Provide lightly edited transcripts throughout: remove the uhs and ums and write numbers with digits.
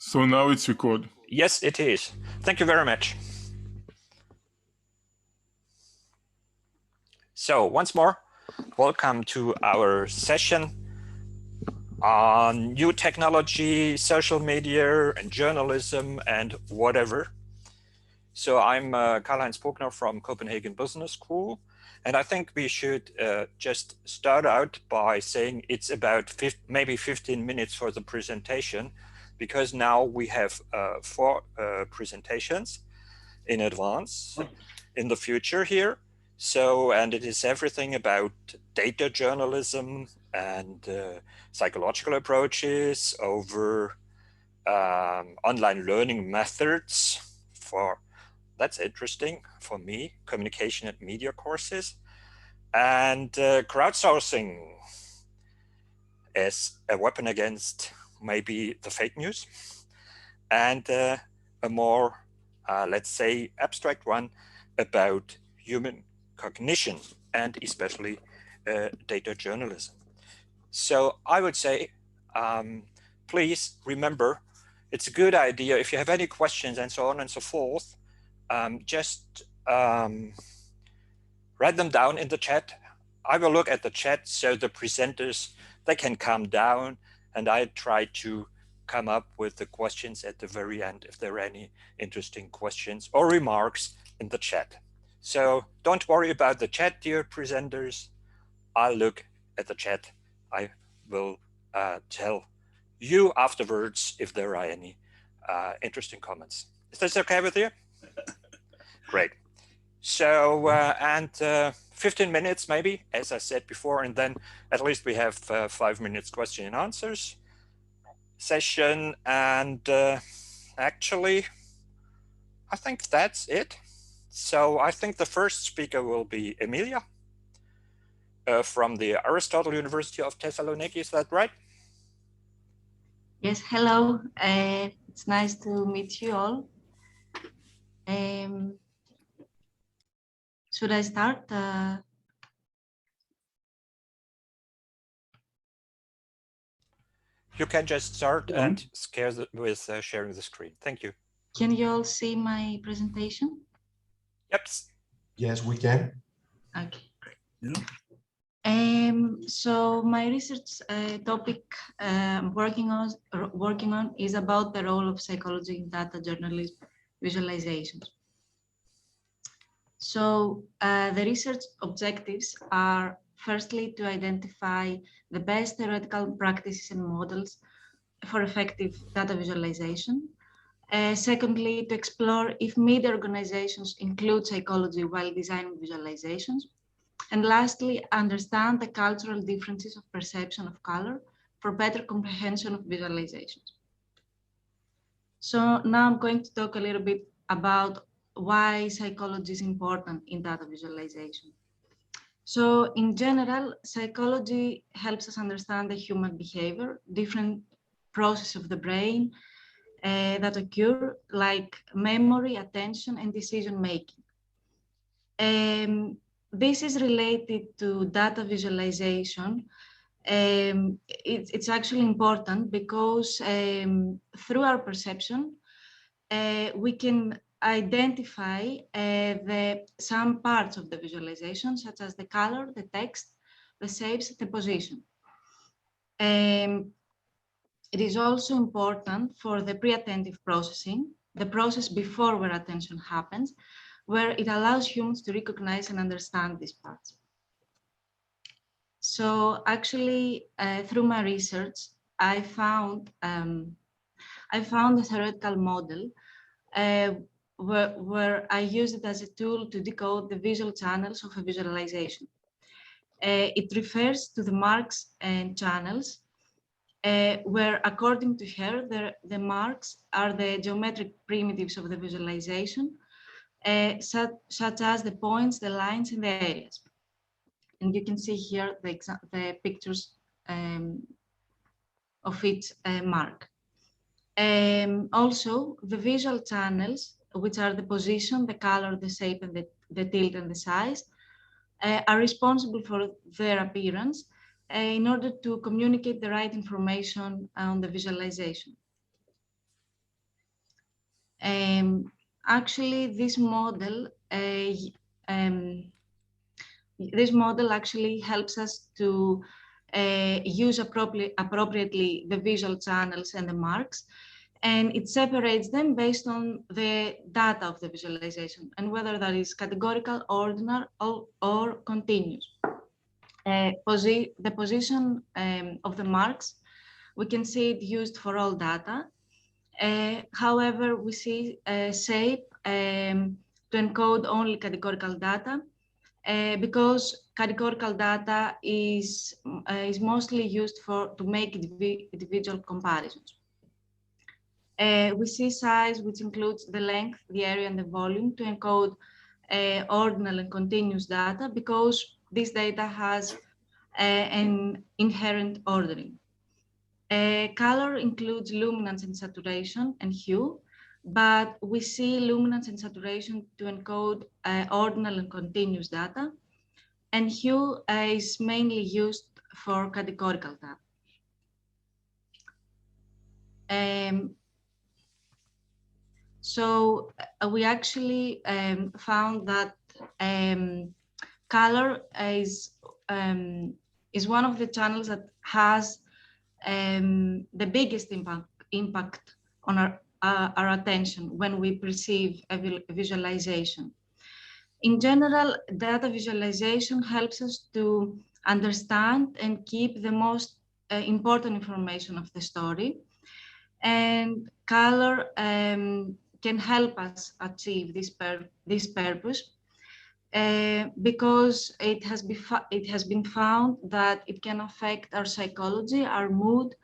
So now it's recorded. Yes, it is. Thank you very much. So once more, welcome to our session on new technology, social media, and journalism, and whatever. So I'm Karl-Heinz Pogner from Copenhagen Business School, and I think we should just start out by saying it's about maybe 15 minutes for the presentation, because now we have 4 presentations in advance in the future here. So, and it is everything about data journalism and psychological approaches over online learning methods for, that's interesting for me, communication and media courses, and crowdsourcing as a weapon against maybe the fake news, and a more, let's say, abstract one about human cognition and especially data journalism. So I would say, please remember, it's a good idea if you have any questions and so on and so forth, just write them down in the chat. I will look at the chat so the presenters, they can come down, and I try to come up with the questions at the very end if there are any interesting questions or remarks in the chat. So don't worry about the chat, dear presenters. I'll look at the chat. I will tell you afterwards if there are any interesting comments. Is this okay with you? Great. So, 15 minutes maybe, as I said before, and then at least we have 5 minutes question and answers session. And actually, I think that's it. So I think the first speaker will be Emilia from the Aristotle University of Thessaloniki. Is that right? Yes, hello. It's nice to meet you all. Should I start? You can just start and scare with sharing the screen. Thank you. Can you all see my presentation? Yep. Yes, we can. Okay, great. Yeah. So my research topic I'm working on is about the role of psychology in data journalism visualizations. So the research objectives are firstly to identify the best theoretical practices and models for effective data visualization. Secondly, to explore if media organizations include psychology while designing visualizations. And lastly, understand the cultural differences of perception of color for better comprehension of visualizations. So now I'm going to talk a little bit about why psychology is important in data visualization. So in general, psychology helps us understand the human behavior, different processes of the brain that occur, like memory, attention, and decision making. This is related to data visualization. It's actually important because through our perception, we can identify some parts of the visualization, such as the color, the text, the shapes, the position. It is also important for the pre-attentive processing, the process before where attention happens, where it allows humans to recognize and understand these parts. So actually, through my research, I found a theoretical model where I use it as a tool to decode the visual channels of a visualization. It refers to the marks and channels, where, according to her, the marks are the geometric primitives of the visualization, such as the points, the lines, and the areas. And you can see here the pictures of each mark. Also, the visual channels, which are the position, the color, the shape, and the tilt and the size, are responsible for their appearance in order to communicate the right information on the visualization. Actually, this model actually helps us to use appropriately the visual channels and the marks, and it separates them based on the data of the visualization and whether that is categorical, ordinal, or continuous. The position of the marks, we can see it used for all data. However, we see shape to encode only categorical data because categorical data is mostly used to make individual comparisons. We see size, which includes the length, the area, and the volume to encode ordinal and continuous data because this data has an inherent ordering. Color includes luminance and saturation and hue, but we see luminance and saturation to encode ordinal and continuous data, and hue is mainly used for categorical data. So we actually found that color is one of the channels that has the biggest impact on our attention when we perceive a visualization. In general, data visualization helps us to understand and keep the most important information of the story, and color can help us achieve this purpose because it has been found that it can affect our psychology, our mood,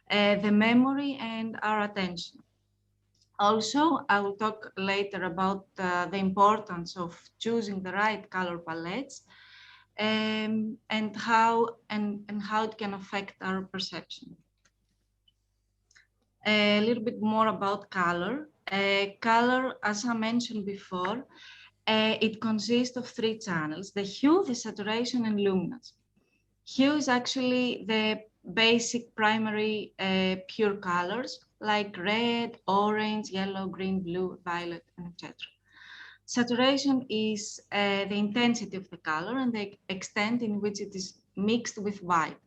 the memory, and our attention. Also, I will talk later about the importance of choosing the right color palettes and how it can affect our perception. A little bit more about color. Color, as I mentioned before, it consists of three channels: the hue, the saturation, and luminance. Hue is actually the basic primary pure colors like red, orange, yellow, green, blue, violet, and etc. Saturation is the intensity of the color and the extent in which it is mixed with white.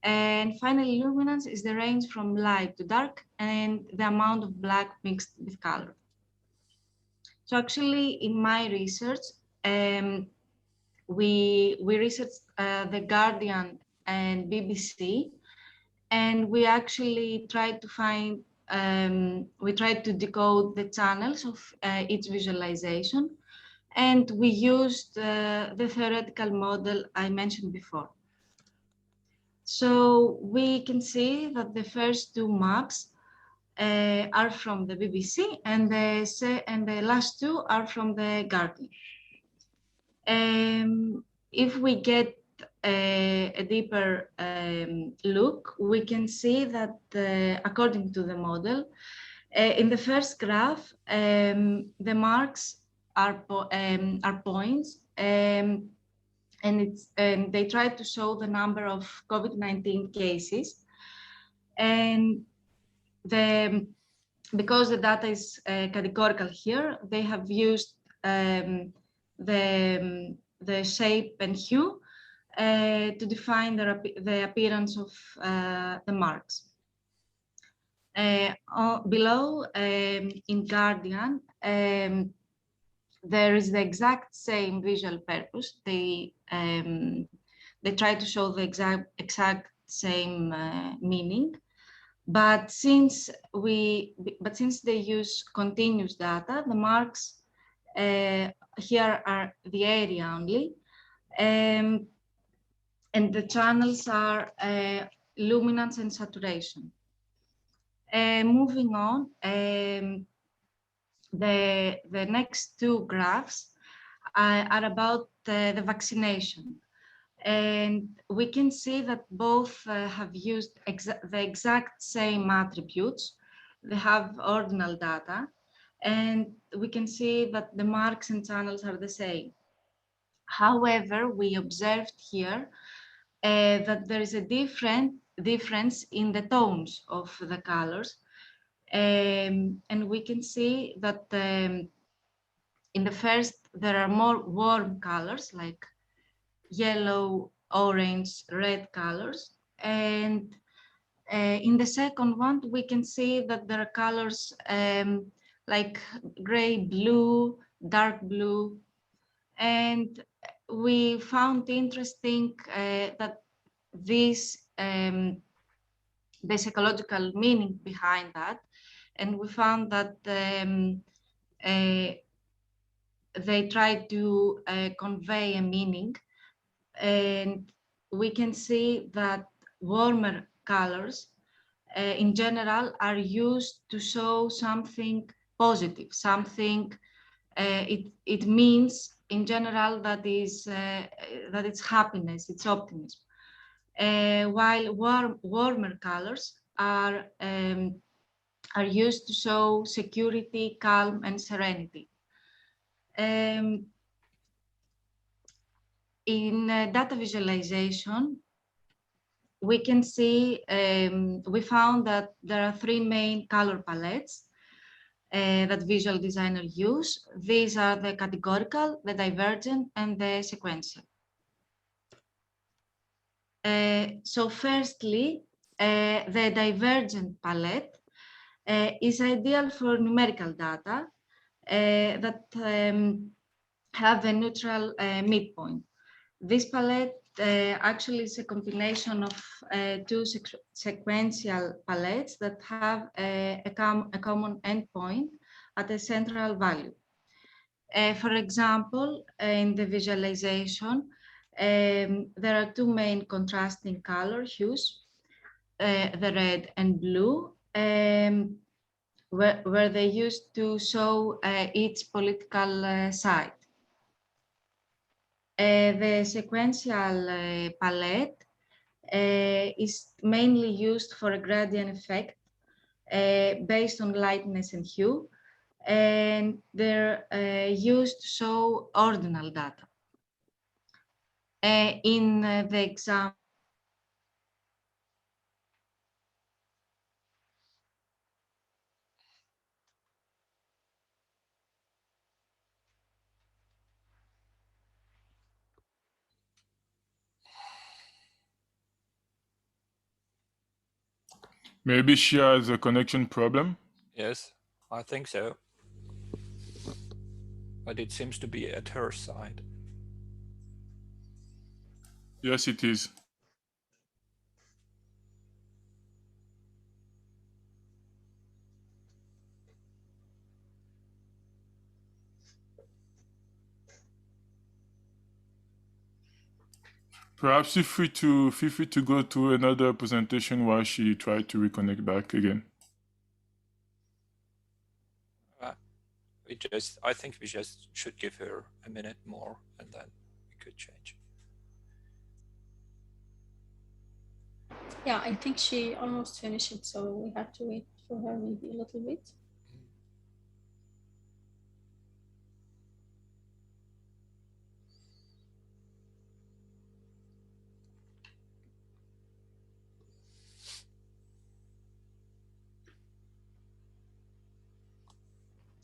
And finally, luminance is the range from light to dark and the amount of black mixed with color. So actually, in my research, we researched The Guardian and BBC, and we actually tried to find, we tried to decode the channels of each visualization, and we used the theoretical model I mentioned before. So we can see that the first two maps are from the BBC, and the last two are from the Guardian. If we get a deeper look, we can see that according to the model, in the first graph, the marks are points, and they try to show the number of COVID-19 cases. And because the data is categorical here, they have used the shape and hue to define the appearance of the marks. Below, in Guardian, there is the exact same visual purpose. They try to show the exact same meaning, but since they use continuous data, the marks here are the area only, and the channels are luminance and saturation. Moving on, the next two graphs are about the vaccination. And we can see that both have used the exact same attributes. They have ordinal data, and we can see that the marks and channels are the same. However, we observed here that there is a difference in the tones of the colors. And we can see that in the first, there are more warm colors like yellow, orange, red colors. And in the second one, we can see that there are colors like gray, blue, dark blue. And we found interesting that this the psychological meaning behind that. And we found that they try to convey a meaning. And we can see that warmer colors in general are used to show something positive, something it means in general that it's happiness, it's optimism. While warmer colors are used to show security, calm, and serenity. In data visualization, we can see, we found that there are three main color palettes that visual designers use. These are the categorical, the divergent, and the sequential. So firstly, the divergent palette is ideal for numerical data that have a neutral midpoint. This palette actually is a combination of two sequential palettes that have a common endpoint at a central value. For example, in the visualization, there are two main contrasting color hues, the red and blue, where they used to show each political side. The sequential palette is mainly used for a gradient effect based on lightness and hue, and they're used to show ordinal data. In the example, Maybe she has a connection problem? Yes, I think so. But it seems to be at her side. Yes, it is. Perhaps feel free to go to another presentation while she tried to reconnect back again. I think we just should give her a minute more, and then we could change. Yeah, I think she almost finished it, so we have to wait for her maybe a little bit.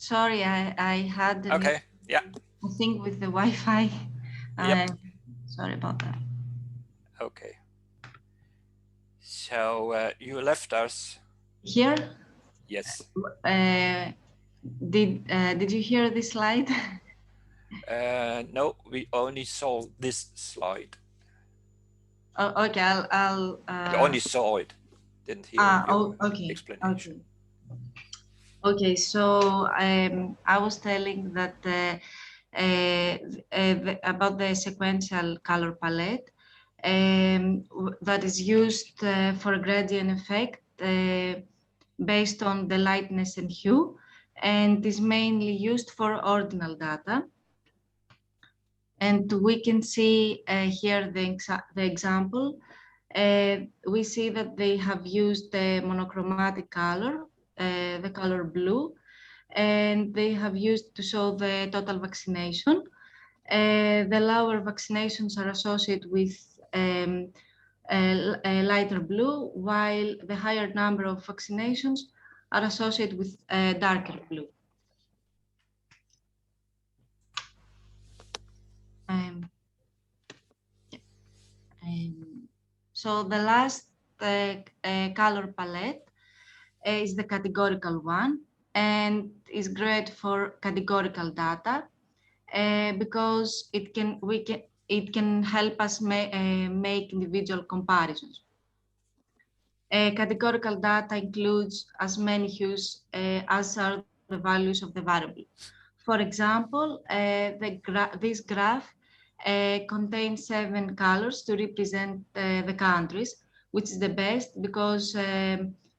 sorry, I had Okay, yeah. I think with the Wi-Fi. Yep. Sorry about that. Okay. So you left us. Here? Yes. Did you hear this slide? No, we only saw this slide. Oh, okay, I'll We only saw it, didn't hear your explanation. Okay, so I was telling that about the sequential color palette that is used for a gradient effect based on the lightness and hue, and is mainly used for ordinal data. And we can see here the example. We see that they have used the monochromatic color, the color blue, and they have used to show the total vaccination. The lower vaccinations are associated with a lighter blue, while the higher number of vaccinations are associated with darker blue. So the last color palette is the categorical one, and is great for categorical data because it can help us make individual comparisons. Categorical data includes as many hues as are the values of the variable. For example, this graph contains 7 colors to represent the countries, which is the best because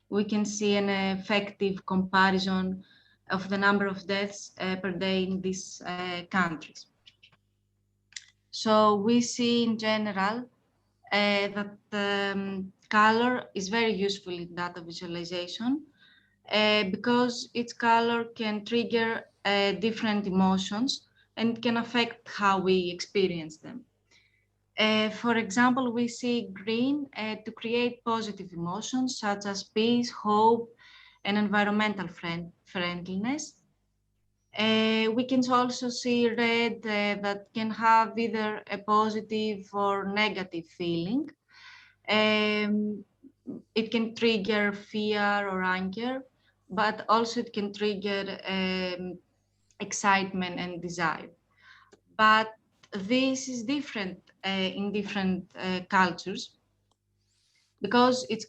we can see an effective comparison of the number of deaths per day in these countries. So we see in general that color is very useful in data visualization because each color can trigger different emotions and can affect how we experience them. For example, we see green to create positive emotions such as peace, hope, and environmental friendliness. We can also see red that can have either a positive or negative feeling. It can trigger fear or anger, but also it can trigger excitement and desire. But this is different in different cultures because each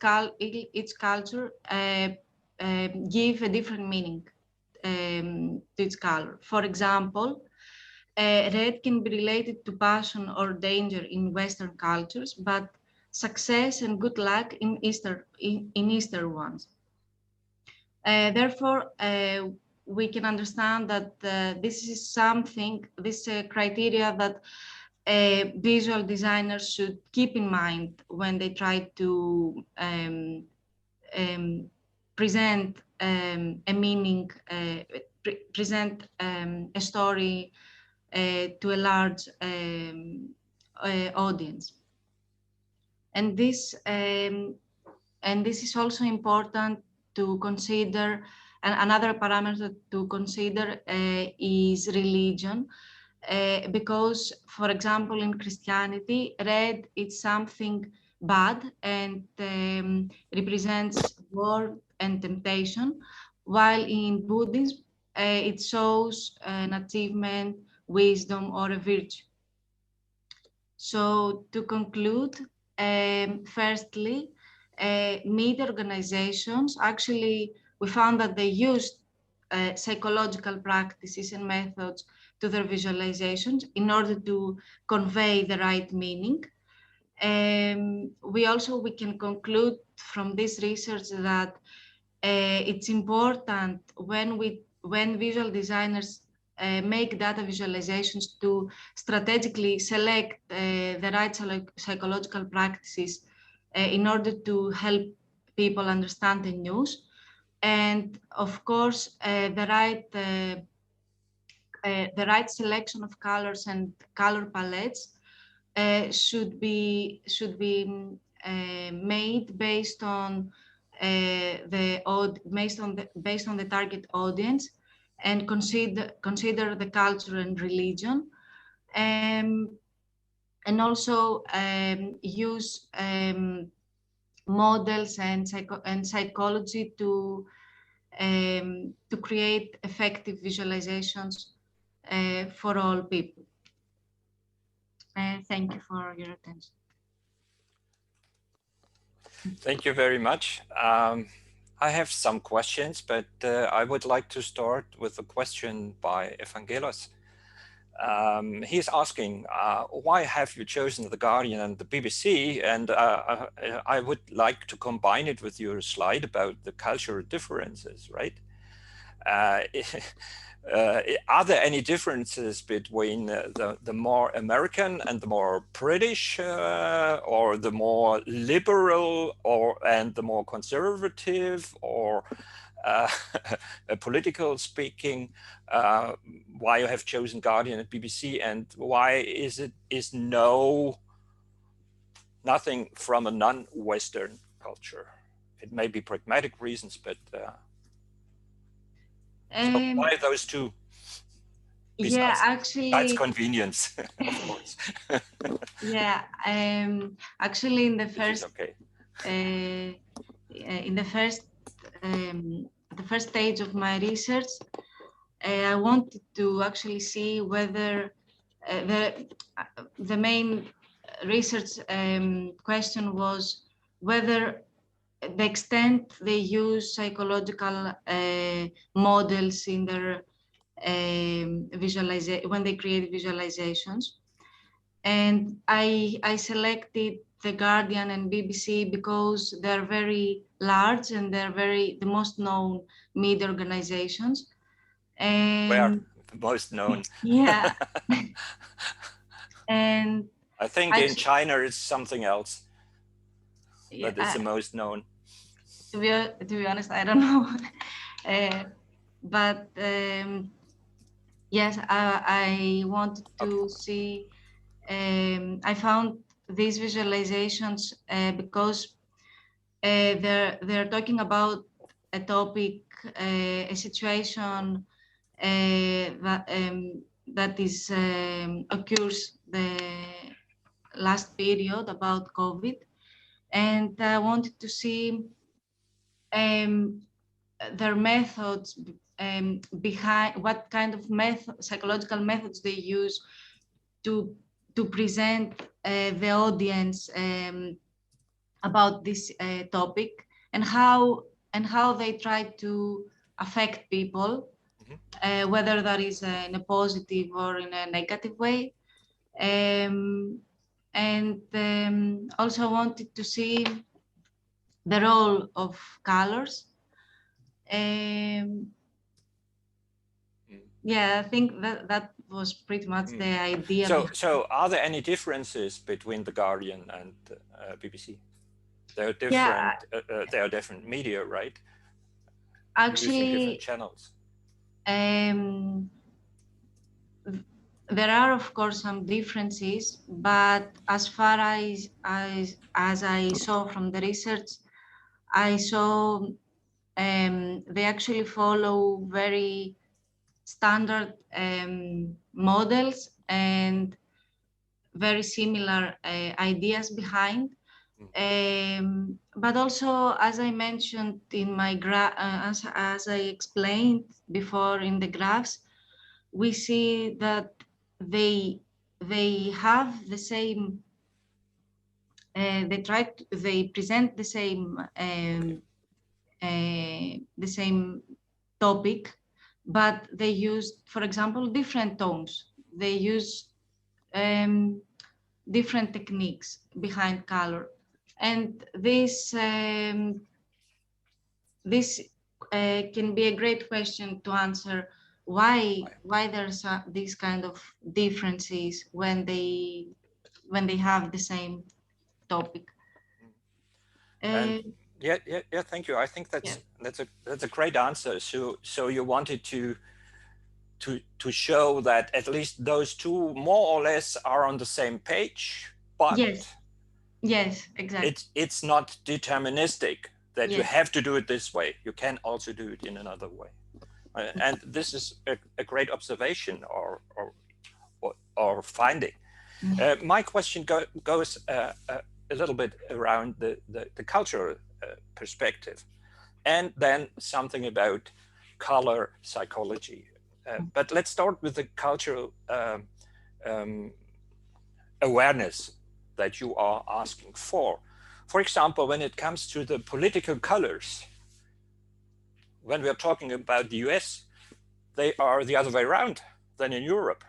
culture give a different meaning to its color. For example, red can be related to passion or danger in Western cultures, but success and good luck in Eastern ones. Therefore, we can understand that this is criteria that visual designers should keep in mind when they try to present a meaning, present a story to a large audience. And this is also important to consider. And another parameter to consider is religion, because, for example, in Christianity, red is something bad and represents war and temptation, while in Buddhism, it shows an achievement, wisdom, or a virtue. So to conclude, firstly, media organizations, actually, we found that they used psychological practices and methods to their visualizations in order to convey the right meaning. We can conclude from this research that it's important when visual designers make data visualizations to strategically select the right psychological practices in order to help people understand the news. And of course, the right selection of colors and color palettes should be made based on the target audience, and consider the culture and religion, and also use models and psychology to create effective visualizations for all people. Thank you for your attention. Thank you very much. I have some questions, but I would like to start with a question by Evangelos. He's asking, why have you chosen The Guardian and the BBC? And I would like to combine it with your slide about the cultural differences, right? Are there any differences between the more American and the more British, or the more liberal and the more conservative, or political speaking, why you have chosen Guardian and BBC, and why is nothing from a non-Western culture? It may be pragmatic reasons, but So why those two? Yeah, Besides, actually, besides convenience, of course. yeah, actually, in the first, Okay. In the first stage of my research, I wanted to actually see whether the main research question was whether the extent they use psychological models in their when they create visualizations. And I selected The Guardian and BBC because they're very large and they're the most known media organizations. And where the most known? Yeah. And I think in China it's something else, but it's the most known. To be honest, I don't know. But yes, I wanted to see. I found these visualizations because they're talking about a topic, a situation that is occurs the last period about COVID, and I wanted to see their methods behind what kind of psychological methods they use to present the audience about this topic, and how they try to affect people, whether that is in a positive or in a negative way. And also wanted to see the role of colors. Yeah, I think that was pretty much the idea. So are there any differences between The Guardian and BBC? They're different. Yeah. They are different media, right? Actually, using different channels. There are, of course, some differences, but as far as I saw from the research, I saw they actually follow very standard models and very similar ideas behind. But also, as I mentioned in my as I explained before in the graphs, we see that they have the same. They present the same topic, but they use, for example, different tones. They use different techniques behind color, and this can be a great question to answer. Why there's these kind of differences when they have the same topic? Yeah, thank you. I think that's a great answer. So you wanted to show that at least those two more or less are on the same page, but yes, exactly. It's not deterministic that you have to do it this way. You can also do it in another way. And this is a great observation or finding. My question goes a little bit around the cultural perspective, and then something about color psychology. But let's start with the cultural awareness that you are asking for. For example, when it comes to the political colors, when we're talking about the US, they are the other way around than in Europe.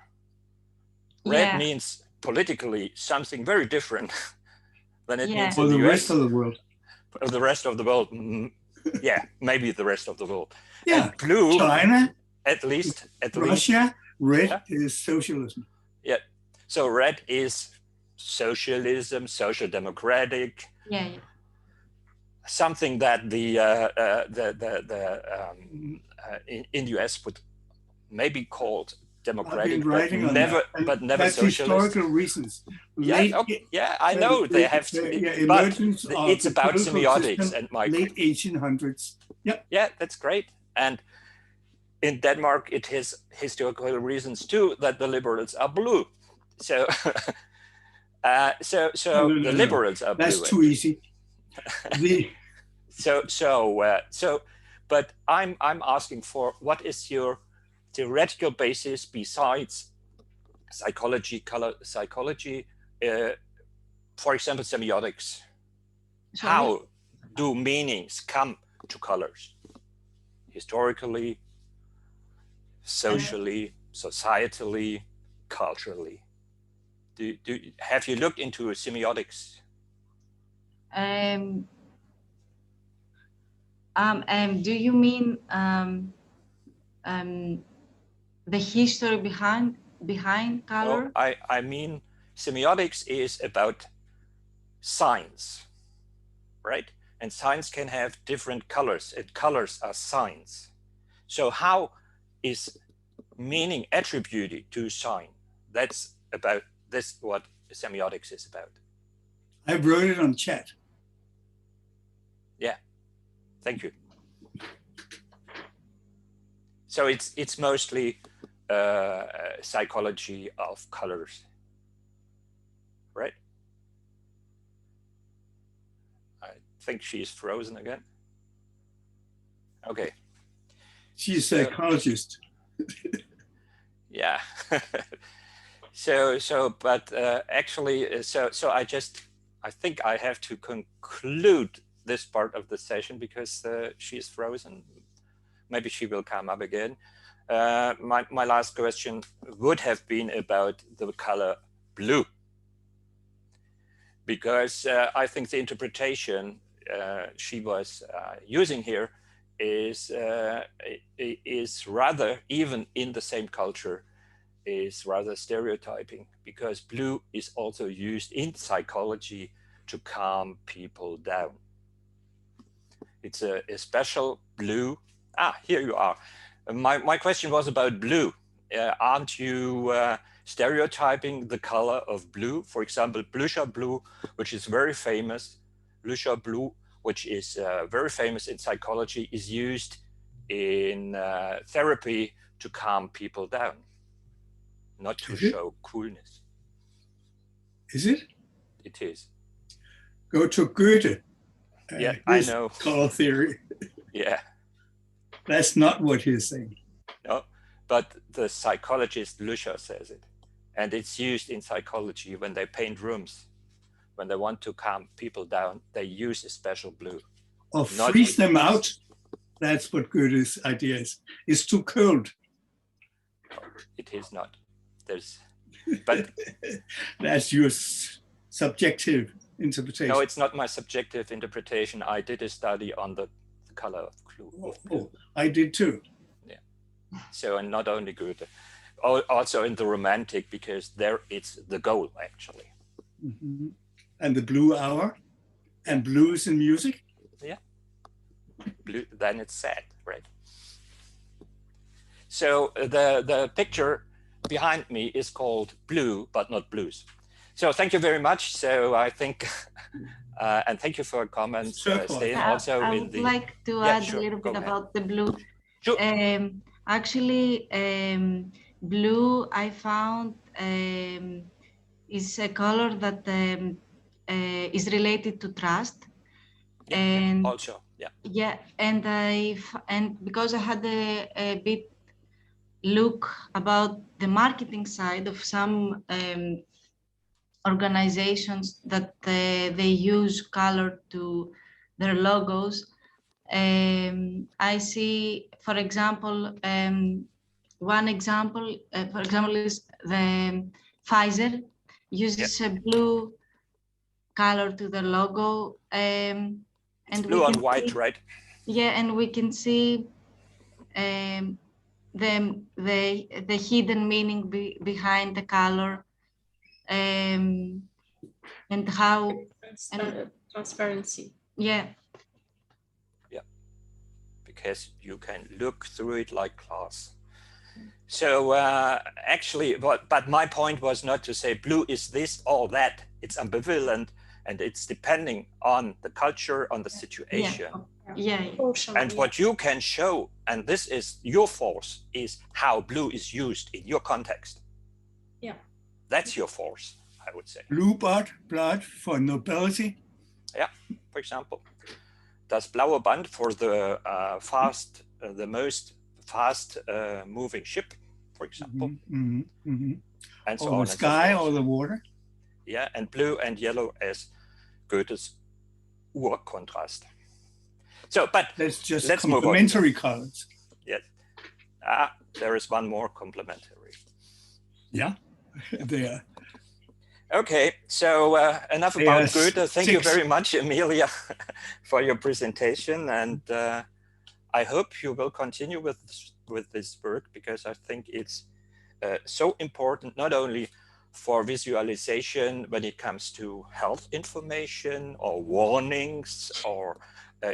Red means politically something very different than it means in the US. Rest of the world. The rest of the world, yeah, maybe the rest of the world. Yeah, and blue, China, at least Russia, red is socialism. Yeah, so red is socialism, social democratic. Yeah. Something that in the US would maybe called democratic, but never that's socialist. Historical reasons. I know they have to, but it's about semiotics and late 1800s. Yeah, that's great. And in Denmark, it has historical reasons too that the liberals are blue. So, No, the liberals are blue. That's too easy. But I'm asking for what is your theoretical basis besides psychology, color psychology, for example, semiotics. Sorry? How do meanings come to colors? Historically, socially, societally, culturally. Have you looked into semiotics? Do you mean the history behind color? No, I mean semiotics is about signs, right? And signs can have different colors, and colors are signs. So how is meaning attributed to sign? That's what semiotics is about. I wrote it on chat. Yeah, thank you. So it's mostly psychology of colors, right? I think she's frozen again. Okay. She's a psychologist. Yeah. Actually, I think I have to conclude this part of the session because she's frozen. Maybe she will come up again. My last question would have been about the color blue, because I think the interpretation she was using here is rather, even in the same culture, is rather stereotyping, because blue is also used in psychology to calm people down. It's a special blue. Ah, here you are. My question was about blue. Aren't you stereotyping the color of blue? For example, blucher blue, which is very famous, blucher blue, which is very famous in psychology, is used in therapy to calm people down, not to show coolness. Is it? It is. Go to Goethe. Yeah, I know. Color theory. Yeah. That's not what he's saying. No, but the psychologist Luscher says it. And it's used in psychology when they paint rooms. When they want to calm people down, they use a special blue. Or freeze them out. That's what Goethe's idea is. It's too cold. It is not. But that's your subjective interpretation. No, it's not my subjective interpretation. I did a study on the color of blue. Oh, I did too. Yeah. So, and not only Goethe, also in the Romantic, because there it's the goal actually. Mm-hmm. And the blue hour, and blues in music. Yeah. Blue. Then it's sad, right? So the picture behind me is called Blue, but not Blues. So thank you very much. So I think, and thank you for your comments. Staying also I in would the. like to add a little bit about the blue. Sure. Actually, blue I found is a color that is related to trust. Yeah, and also, yeah. Yeah, and because I had a bit look about the marketing side of some organizations that they use color to their logos. I see, for example, one example, for example, is the Pfizer uses a blue color to the logo. And it's blue on white, right? Yeah, and we can see the hidden meaning behind the color, and how transparency. Yeah. Yeah, because you can look through it like glass. So actually, but my point was not to say blue is this or that. It's ambivalent, and it's depending on the culture, on the situation. Yeah. Yeah. And what you can show, and this is your force, is how blue is used in your context. Yeah. That's your force, I would say. Blue blood for nobility. Yeah, for example. Das blaue Band for the the most fast moving ship, for example. And so or on the sky or the water. Yeah, and blue and yellow as Goethe's Urkontrast. So, but that's just let's move on. complementary colors. Yes. There is one more complementary. Yeah, there. Okay, so enough about Goethe. Thank you very much, Emilia, for your presentation, and I hope you will continue with this work, because I think it's so important, not only for visualization when it comes to health information or warnings or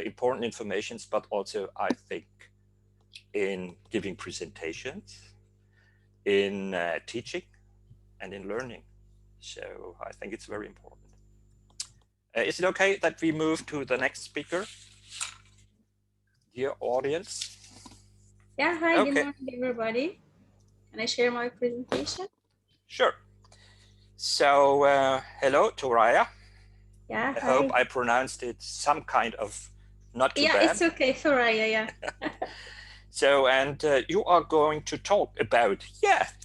important informations, but also I think in giving presentations, in teaching, and in learning. So I think it's very important. Is it okay that we move to the next speaker? Dear audience. Yeah, hi, Okay. Good morning, everybody. Can I share my presentation? Sure. So hello, Thouraya. Yeah, I hi. hope I pronounced it some kind of not too bad. Yeah, it's okay, Thouraya, yeah. So, and you are going to talk about,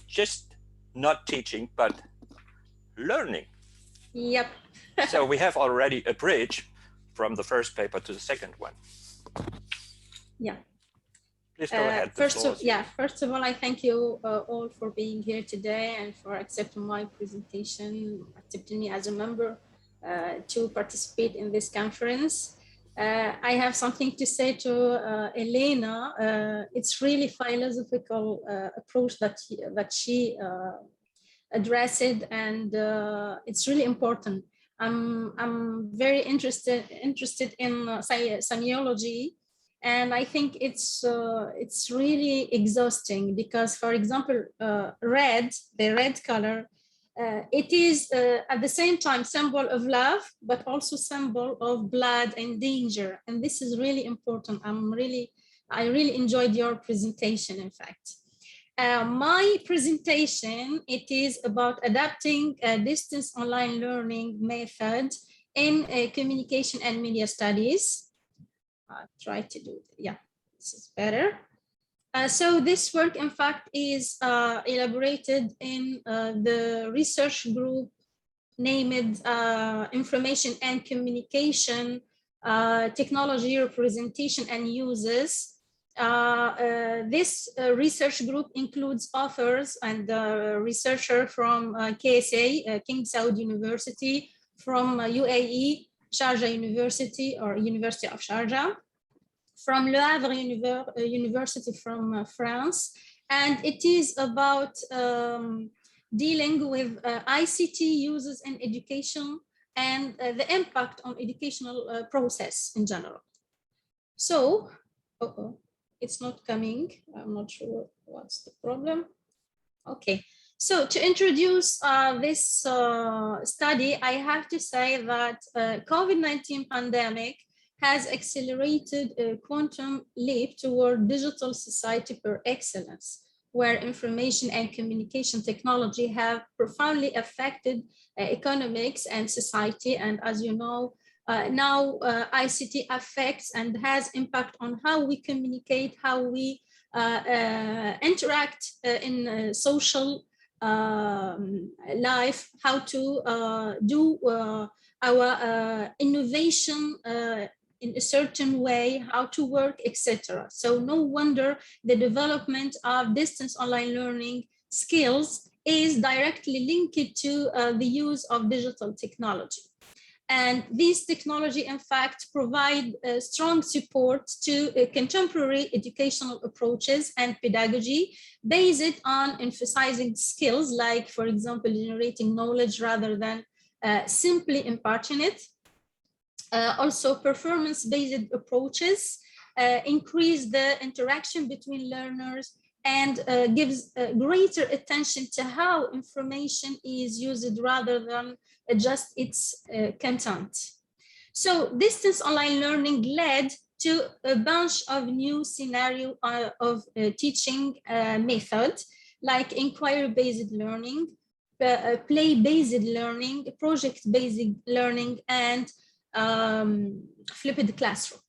just not teaching, but learning. Yep. So we have already a bridge from the first paper to the second one. Yeah. Please go ahead. First of all, I thank you all for being here today and for accepting my presentation, accepting me as a member to participate in this conference. I have something to say to Elena. It's really philosophical approach that she addressed, and it's really important. I'm very interested in semiology, and I think it's really exhausting, because, for example, the red color, it is at the same time symbol of love, but also symbol of blood and danger, and this is really important. I really enjoyed your presentation, in fact. My presentation, it is about adapting a distance online learning method in communication and media studies. I'll try to do it. Yeah, this is better. So this work, in fact, is elaborated in the research group named Information and Communication Technology Representation and Uses. This research group includes authors and researchers from KSA, King Saud University, from UAE, Sharjah University or University of Sharjah, from Le Havre University from France, and it is about dealing with ICT uses in education and the impact on educational process in general. So, it's not coming. I'm not sure what's the problem. Okay, so to introduce this study, I have to say that COVID-19 pandemic has accelerated a quantum leap toward digital society per excellence, where information and communication technology have profoundly affected economics and society. And as you know, now ICT affects and has impact on how we communicate, how we interact in social life, how to do our innovation in a certain way, how to work, etc. So no wonder the development of distance online learning skills is directly linked to the use of digital technology. And these technology, in fact, provide strong support to contemporary educational approaches and pedagogy based on emphasizing skills like, for example, generating knowledge rather than simply imparting it. Also, performance-based approaches increase the interaction between learners and gives greater attention to how information is used rather than just its content. So distance online learning led to a bunch of new scenario of teaching method, like inquiry-based learning, play-based learning, project-based learning, and flipped classroom.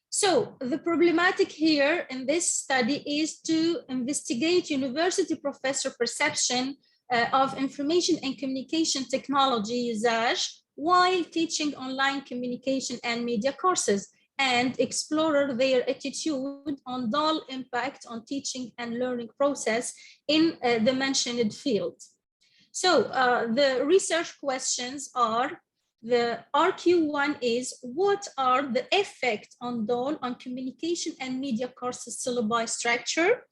So the problematic here in this study is to investigate university professor perception of information and communication technology usage while teaching online communication and media courses, and explore their attitude on dual impact on teaching and learning process in the mentioned field. So the research questions are, the RQ1 is, what are the effects on DOL on communication and media courses syllabi structure?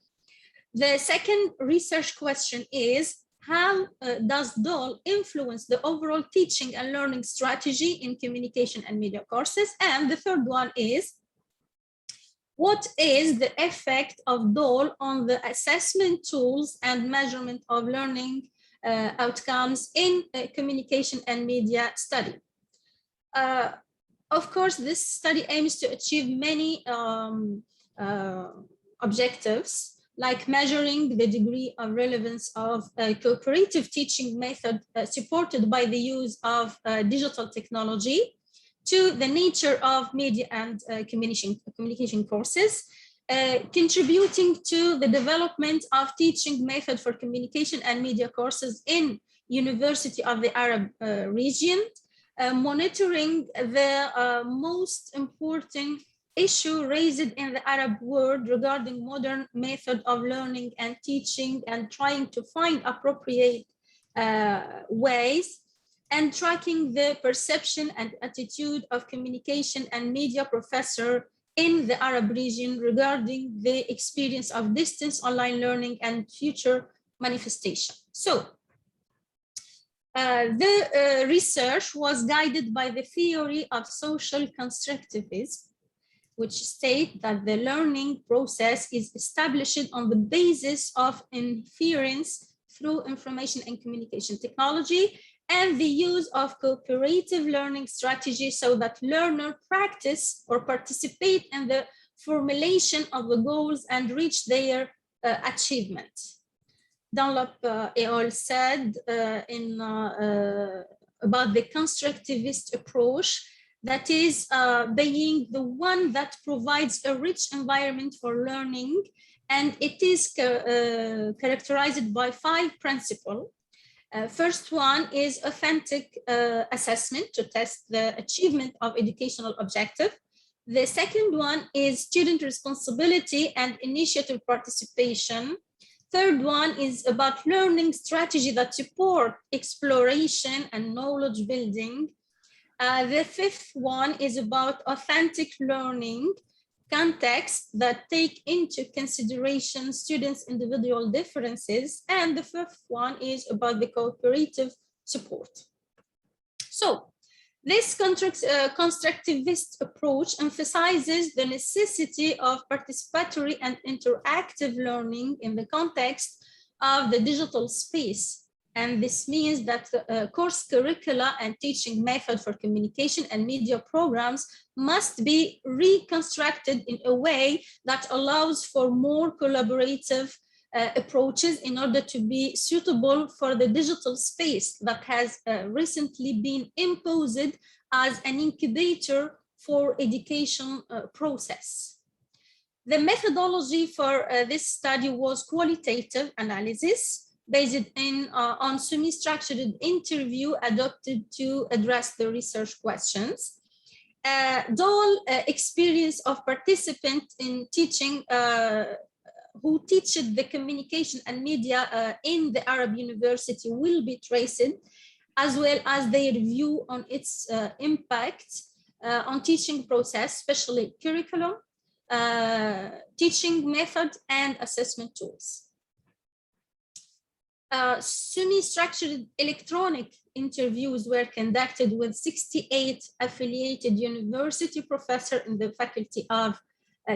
The second research question is, how does DOL influence the overall teaching and learning strategy in communication and media courses? And the third one is, what is the effect of DOL on the assessment tools and measurement of learning outcomes in communication and media study? Of course, this study aims to achieve many objectives, like measuring the degree of relevance of a cooperative teaching method supported by the use of digital technology to the nature of media and communication courses, contributing to the development of teaching method for communication and media courses in University of the Arab region, monitoring the most important issue raised in the Arab world regarding modern method of learning and teaching, and trying to find appropriate ways, and tracking the perception and attitude of communication and media professor in the Arab region regarding the experience of distance online learning and future manifestation. So the research was guided by the theory of social constructivism, which state that the learning process is established on the basis of inference through information and communication technology, and the use of cooperative learning strategies so that learners practice or participate in the formulation of the goals and reach their achievement. Dunlop et al. Said about the constructivist approach, that is being the one that provides a rich environment for learning, and it is characterized by 5 principles. First one is authentic assessment to test the achievement of educational objective. The second one is student responsibility and initiative participation. Third one is about learning strategy that support exploration and knowledge building. The fifth one is about authentic learning context that take into consideration students' individual differences. And the fifth one is about the cooperative support. So this constructivist approach emphasizes the necessity of participatory and interactive learning in the context of the digital space. And this means that course curricula and teaching method for communication and media programs must be reconstructed in a way that allows for more collaborative approaches in order to be suitable for the digital space that has recently been imposed as an incubator for education process. The methodology for this study was qualitative analysis based on semi-structured interview adopted to address the research questions. Dual experience of participants in teaching who teach the communication and media in the Arab University will be traced, as well as their view on its impact on teaching process, especially curriculum, teaching method, and assessment tools. Semi-structured electronic interviews were conducted with 68 affiliated university professors in the Faculty of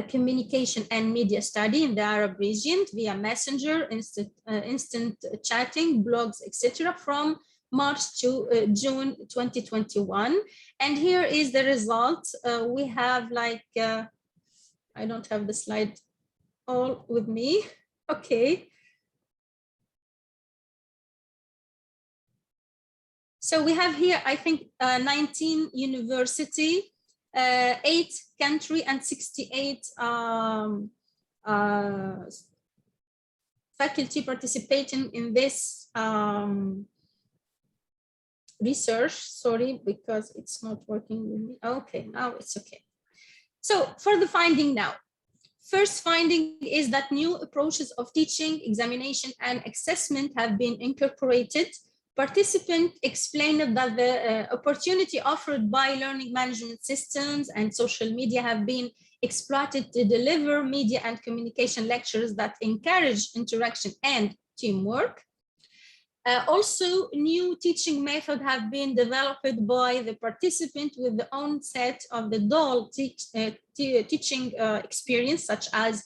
Communication and Media Study in the Arab region via messenger, instant chatting, blogs, etc., from March to June 2021. And here is the result. We have like, I don't have the slide all with me. Okay. So we have here, I think, 19 university, 8 country, and 68 faculty participating in this research. Sorry, because it's not working with me. Okay, now it's okay. So for the finding now. First finding is that new approaches of teaching, examination, and assessment have been incorporated. Participants explained that the opportunity offered by learning management systems and social media have been exploited to deliver media and communication lectures that encourage interaction and teamwork. Also, new teaching methods have been developed by the participant with the onset of the dual teaching experience, such as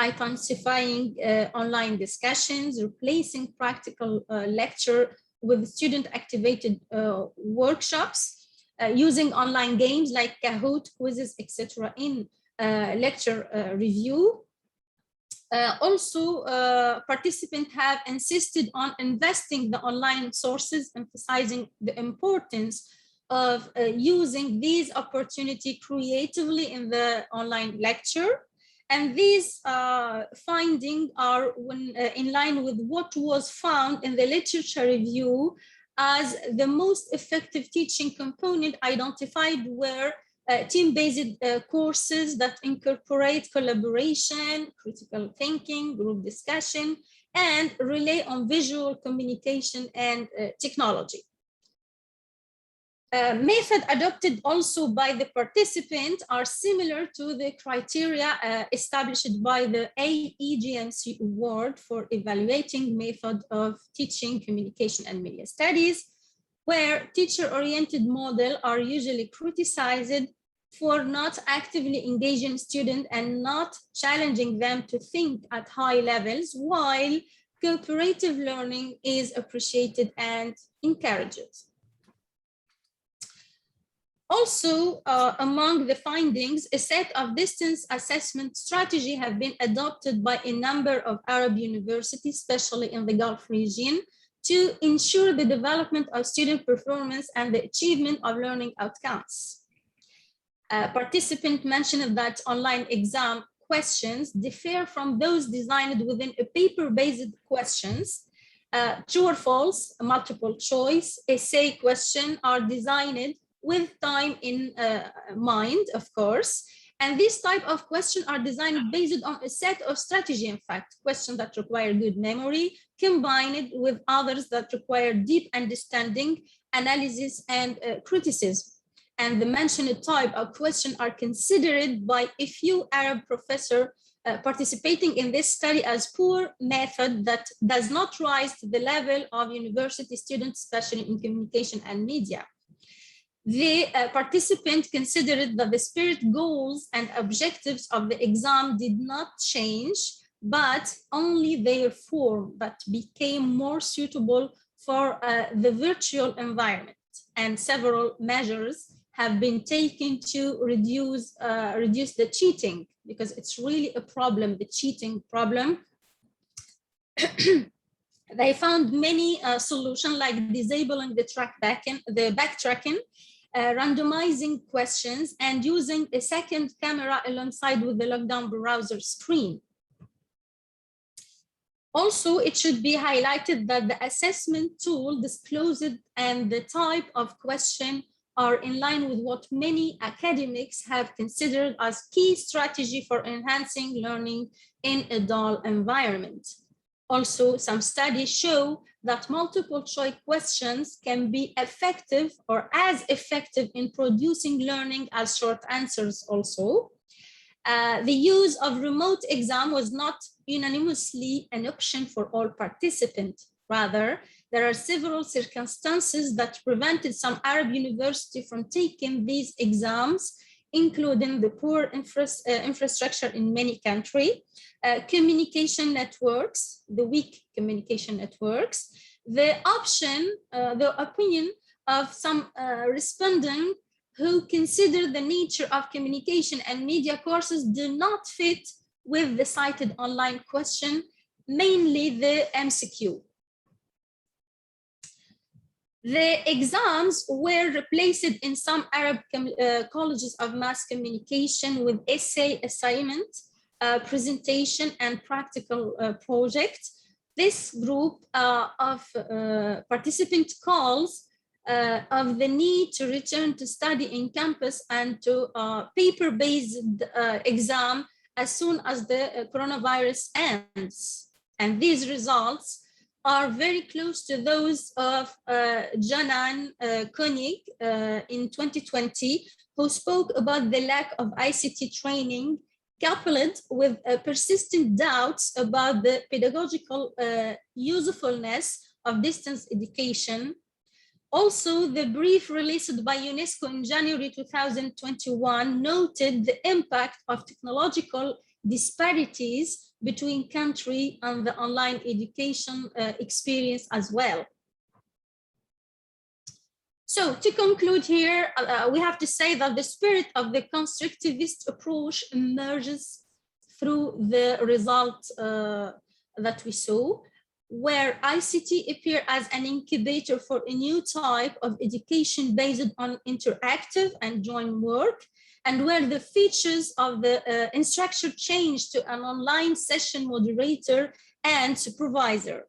intensifying online discussions, replacing practical lecture with student-activated workshops, using online games like Kahoot, quizzes, etc. in lecture review. Also, participants have insisted on investing the online sources, emphasizing the importance of using these opportunities creatively in the online lecture. And these findings are in line with what was found in the literature review as the most effective teaching component identified were team-based courses that incorporate collaboration, critical thinking, group discussion, and rely on visual communication and technology. Method adopted also by the participant are similar to the criteria established by the AEGMC award for evaluating method of teaching, communication, and media studies, where teacher-oriented models are usually criticized for not actively engaging students and not challenging them to think at high levels, while cooperative learning is appreciated and encouraged. Also, among the findings, a set of distance assessment strategy have been adopted by a number of Arab universities, especially in the Gulf region, to ensure the development of student performance and the achievement of learning outcomes. Participants mentioned that online exam questions differ from those designed within a paper-based questions. True or false, multiple choice, essay question are designed with time in mind, of course. And this type of question are designed based on a set of strategy, in fact, questions that require good memory, combined with others that require deep understanding, analysis, and criticism. And the mentioned type of question are considered by a few Arab professors participating in this study as poor method that does not rise to the level of university students, especially in communication and media. The participant considered that the spirit, goals, and objectives of the exam did not change, but only their form that became more suitable for the virtual environment. And several measures have been taken to reduce the cheating, because it's really a problem, the cheating problem. They found many solutions like disabling the backtracking, randomizing questions, and using a second camera alongside with the lockdown browser screen. Also, it should be highlighted that the assessment tool disclosed and the type of question are in line with what many academics have considered as key strategy for enhancing learning in a dull environment. Also, some studies show that multiple choice questions can be effective or as effective in producing learning as short answers also. The use of remote exam was not unanimously an option for all participants. Rather, there are several circumstances that prevented some Arab universities from taking these exams, including the poor infrastructure in many countries, communication networks, the weak communication networks, the opinion of some respondents who consider the nature of communication and media courses do not fit with the cited online question, mainly the MCQ. The exams were replaced in some Arab colleges of mass communication with essay assignment, presentation, and practical project. This group of participant calls of the need to return to study in campus and to paper-based exam as soon as the coronavirus ends. And these results are very close to those of Janan Koenig in 2020, who spoke about the lack of ICT training coupled with persistent doubts about the pedagogical usefulness of distance education. Also, the brief released by UNESCO in January 2021 noted the impact of technological disparities between countries and the online education experience as well. So to conclude here, we have to say that the spirit of the constructivist approach emerges through the result that we saw, where ICT appear as an incubator for a new type of education based on interactive and joint work, and where the features of the instructor change to an online session moderator and supervisor.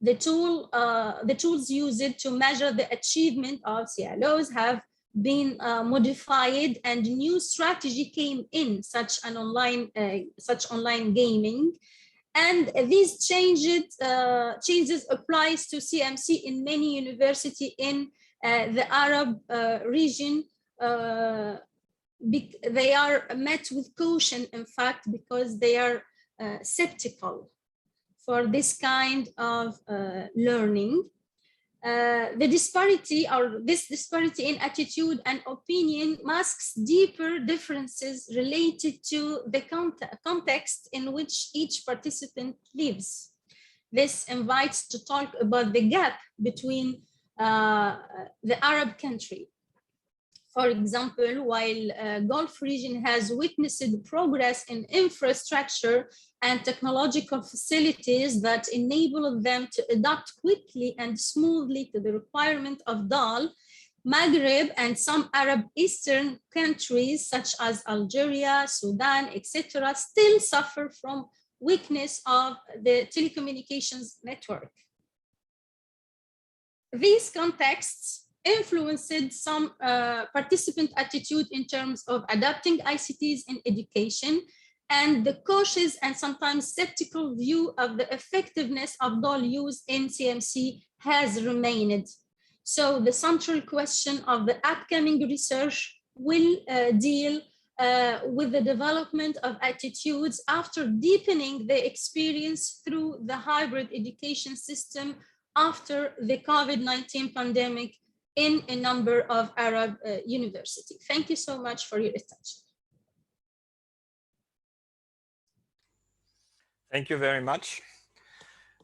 The tools used to measure the achievement of CLOs have been modified, and new strategy came in, such online gaming. And these changes applies to CMC in many universities in the Arab region. They are met with caution, in fact, because they are skeptical for this kind of learning. This disparity in attitude and opinion masks deeper differences related to the context in which each participant lives. This invites to talk about the gap between the Arab country. For example, while Gulf region has witnessed progress in infrastructure and technological facilities that enable them to adapt quickly and smoothly to the requirement of DAL, Maghreb and some Arab Eastern countries such as Algeria, Sudan, etc., still suffer from weakness of the telecommunications network. These contexts influenced some participant attitude in terms of adapting ICTs in education, and the cautious and sometimes skeptical view of the effectiveness of DAL use in CMC has remained. So the central question of the upcoming research will deal with the development of attitudes after deepening the experience through the hybrid education system after the COVID-19 pandemic in a number of Arab universities. Thank you so much for your attention. Thank you very much.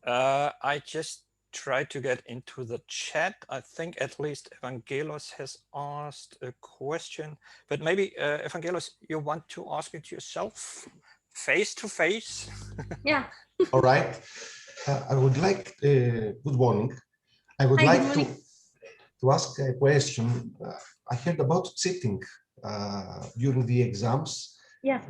I just tried to get into the chat. I think at least Evangelos has asked a question, but maybe Evangelos, you want to ask it yourself, face to face? Yeah. All right. I would like, good morning. I would like to ask a question. I heard about cheating during the exams. Yeah.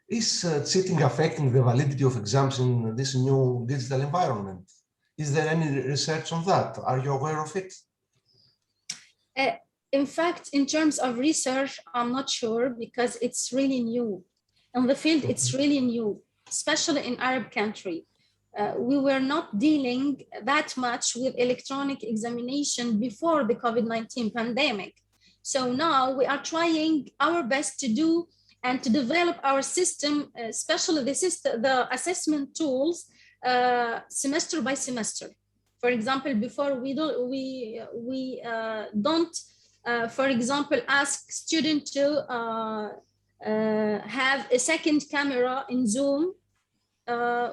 Is cheating affecting the validity of exams in this new digital environment? Is there any research on that? Are you aware of it? In fact, in terms of research, I'm not sure because it's really new. In the field, it's really new, especially in Arab country. We were not dealing that much with electronic examination before the COVID-19 pandemic. So now we are trying our best to do and to develop our system, especially the assessment tools, semester by semester. For example, before we don't, for example, ask students to have a second camera in Zoom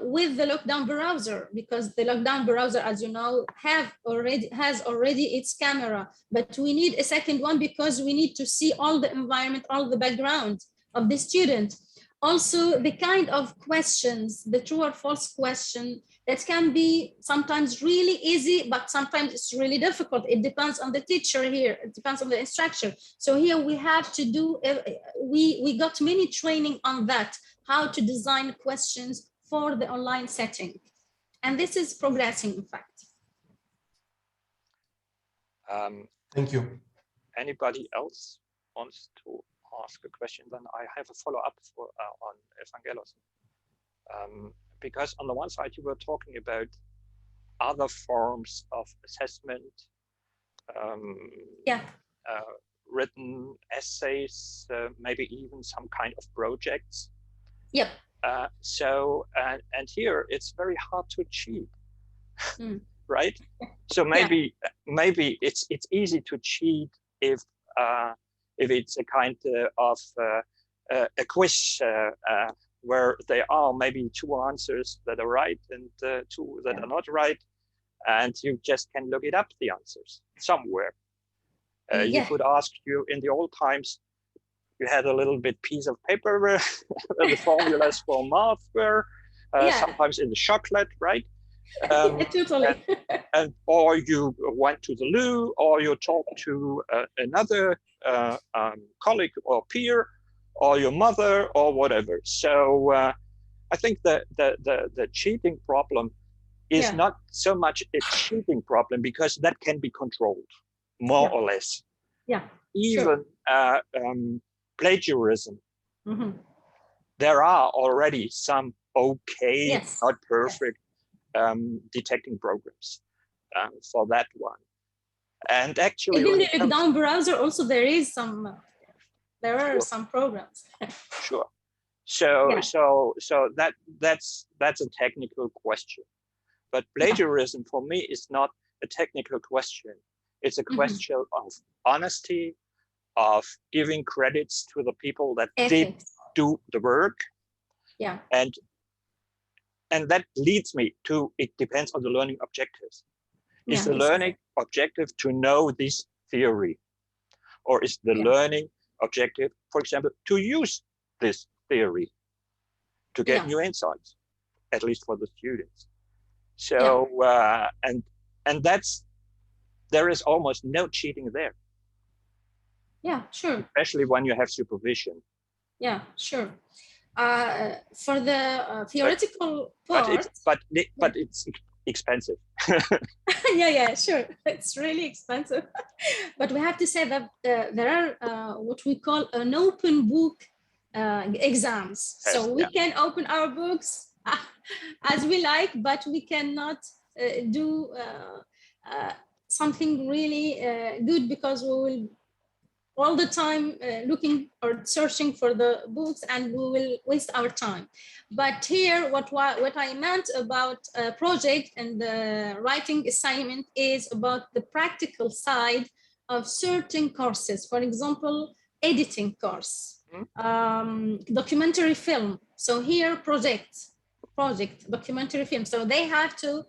with the lockdown browser, because the lockdown browser, as you know, has already its camera, but we need a second one because we need to see all the environment, all the background of the student. Also, the kind of questions, the true or false question, that can be sometimes really easy, but sometimes it's really difficult. It depends on the teacher here. It depends on the instructor. So here we have to do, we got many training on that, how to design questions for the online setting. And this is progressing, in fact. Thank you. Anybody else wants to ask a question? Then I have a follow-up on Evangelos. Because on the one side, you were talking about other forms of assessment, written essays, maybe even some kind of projects. Yep. And here it's very hard to achieve, right? So maybe it's easy to cheat if it's a kind of a quiz where there are maybe 2 answers that are right and 2 that are not right, and you just can look it up, the answers somewhere. You could ask, you in the old times, you had a little bit piece of paper where the formulas for math were, sometimes in the chocolate, right? Totally. Or you went to the loo, or you talked to another colleague or peer, or your mother, or whatever. So I think the cheating problem is not so much a cheating problem, because that can be controlled, more or less. Yeah. Even plagiarism. There are already some not perfect detecting programs for that one. And actually, even the lockdown browser, also there is some. There are some programs. Sure. So that's a technical question. But plagiarism for me is not a technical question. It's a question of honesty, of giving credits to the people that did do the work. Yeah. And that leads me to, it depends on the learning objectives. Is the learning objective to know this theory? Or is the learning objective, for example, to use this theory to get new insights, at least for the students? So, and there is almost no cheating there. Yeah, sure. Especially when you have supervision. Yeah, sure. For the theoretical part, but it's expensive. yeah, sure. It's really expensive. But we have to say that there are what we call an open book exams. So we can open our books as we like, but we cannot do something really good, because we will all the time looking or searching for the books, and we will waste our time. But here, what I meant about a project and the writing assignment is about the practical side of certain courses. For example, editing course, documentary film. So here, project documentary film. So they have to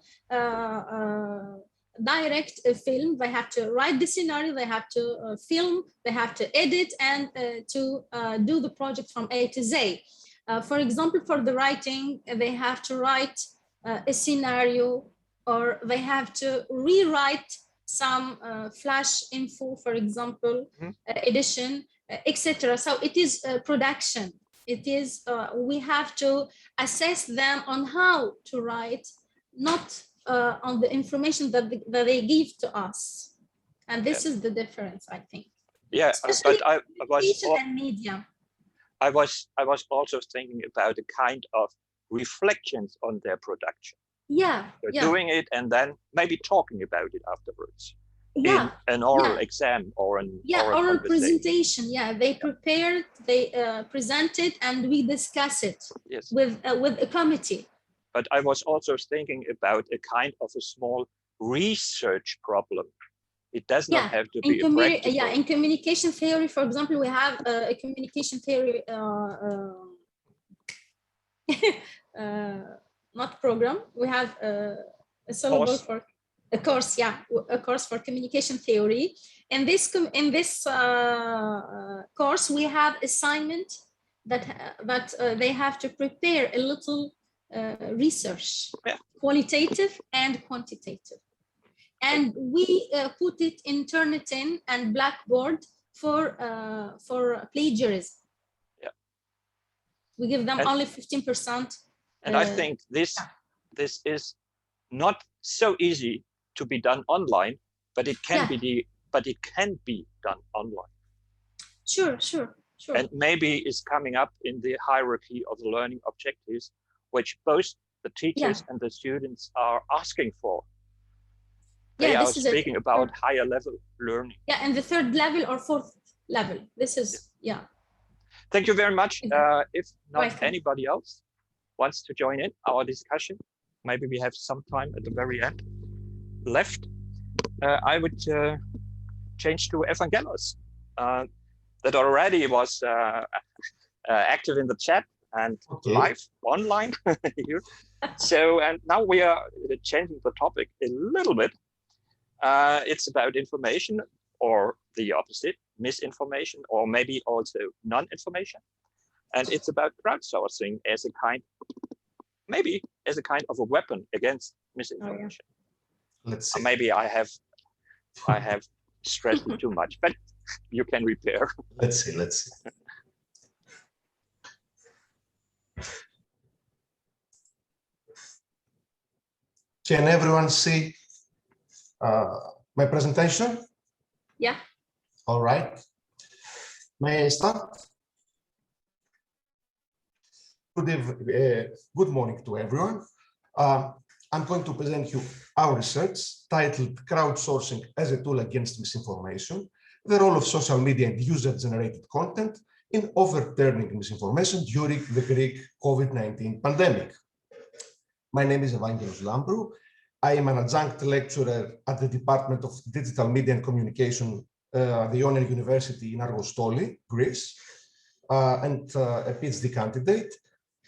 direct a film, they have to write the scenario, they have to film, they have to edit, and to do the project from A to Z. For example, for the writing, they have to write a scenario, or they have to rewrite some flash info, for example, edition, etc. So it is production. It is, we have to assess them on how to write, not on the information that they give to us. And this is the difference, I think. Yeah, but I was and media. I was also thinking about a kind of reflections on their production. Yeah. So doing it and then maybe talking about it afterwards. In an oral exam or an oral presentation. Yeah, they prepared, they presented, and we discuss it with a committee. But I was also thinking about a kind of a small research problem. It does not have to be a practical. Yeah, in communication theory, for example, we have a communication theory not program. We have a syllable for a course, yeah, a course for communication theory. In this course, we have assignment that they have to prepare a little research, qualitative and quantitative. And we put it in Turnitin and Blackboard for plagiarism. Yeah. We give them only 15%. And I think this is not so easy to be done online, but it can be done online. Sure. And maybe it's coming up in the hierarchy of the learning objectives, which both the teachers and the students are asking for. They are speaking about higher level learning. Yeah, and the third level or fourth level. This is, Thank you very much. If not anybody else wants to join in our discussion, maybe we have some time at the very end left. I would change to Evangelos, that already was active in the chat and live online here. So, and now we are changing the topic a little bit. It's about information, or the opposite, misinformation, or maybe also non-information. And it's about crowdsourcing as a kind, maybe as a kind of a weapon against misinformation. Let's see. Maybe I have stressed it too much, but you can repair. Let's see. Can everyone see my presentation? Yeah. All right. May I start? Good morning to everyone. I'm going to present you our research titled Crowdsourcing as a Tool Against Misinformation, the role of social media and user-generated content in overturning misinformation during the Greek COVID-19 pandemic. My name is Evangelos Lambrou. I am an adjunct lecturer at the Department of Digital Media and Communication at the Ionia University in Argostoli, Greece, and a PhD candidate.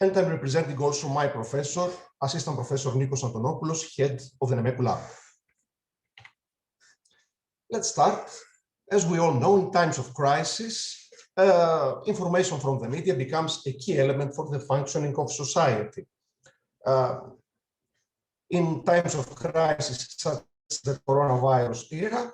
And I'm representing also my professor, Assistant Professor Nikos Antonopoulos, head of the NMEPO lab. Let's start. As we all know, in times of crisis, information from the media becomes a key element for the functioning of society. In times of crisis, such as the coronavirus era,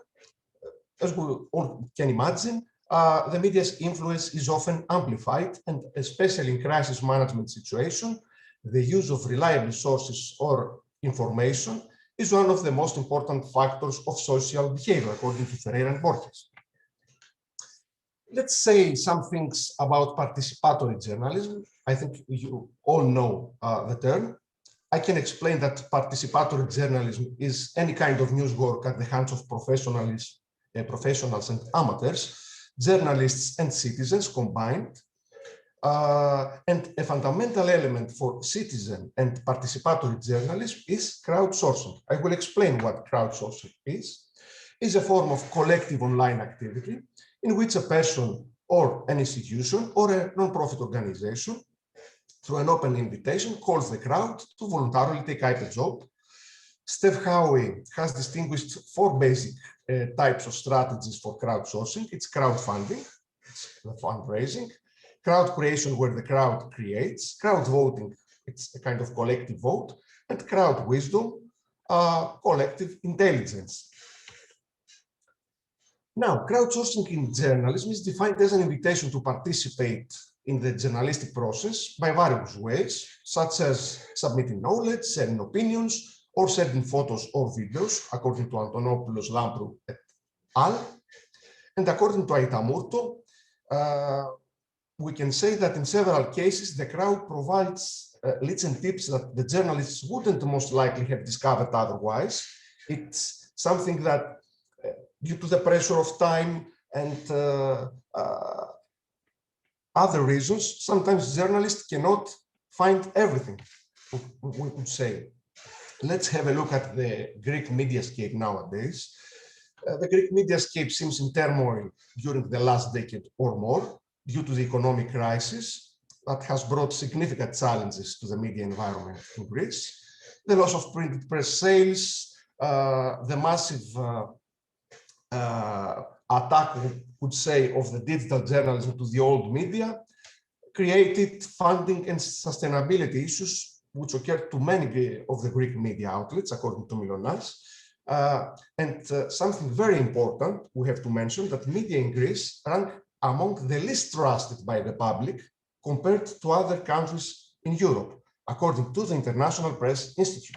as we all can imagine, the media's influence is often amplified, and especially in crisis management situation, the use of reliable sources or information is one of the most important factors of social behavior, according to Thouraya and Borges. Let's say some things about participatory journalism. I think you all know the term. I can explain that participatory journalism is any kind of news work at the hands of professionals and amateurs, journalists and citizens combined. And a fundamental element for citizen and participatory journalism is crowdsourcing. I will explain what crowdsourcing is. It's a form of collective online activity in which a person or an institution or a non-profit organization, through an open invitation, calls the crowd to voluntarily take up a job. Steph Howey has distinguished 4 basic types of strategies for crowdsourcing. It's crowdfunding, it's the fundraising, crowd creation where the crowd creates, crowd voting, it's a kind of collective vote, and crowd wisdom, collective intelligence. Now, crowdsourcing in journalism is defined as an invitation to participate in the journalistic process by various ways, such as submitting knowledge, sharing opinions, or sending photos or videos, according to Antonopoulos, Lambrou, et al. And according to Aitamurto, we can say that in several cases, the crowd provides leads and tips that the journalists wouldn't most likely have discovered otherwise. It's something that, due to the pressure of time and other reasons, sometimes journalists cannot find everything, we could say. Let's have a look at the Greek mediascape nowadays. The Greek mediascape seems in turmoil during the last decade or more due to the economic crisis. that has brought significant challenges to the media environment in Greece. The loss of printed press sales, the massive attack, we could say, of the digital journalism to the old media, created funding and sustainability issues which occurred to many of the Greek media outlets, according to Milonas. Something very important, we have to mention that media in Greece rank among the least trusted by the public compared to other countries in Europe, according to the International Press Institute.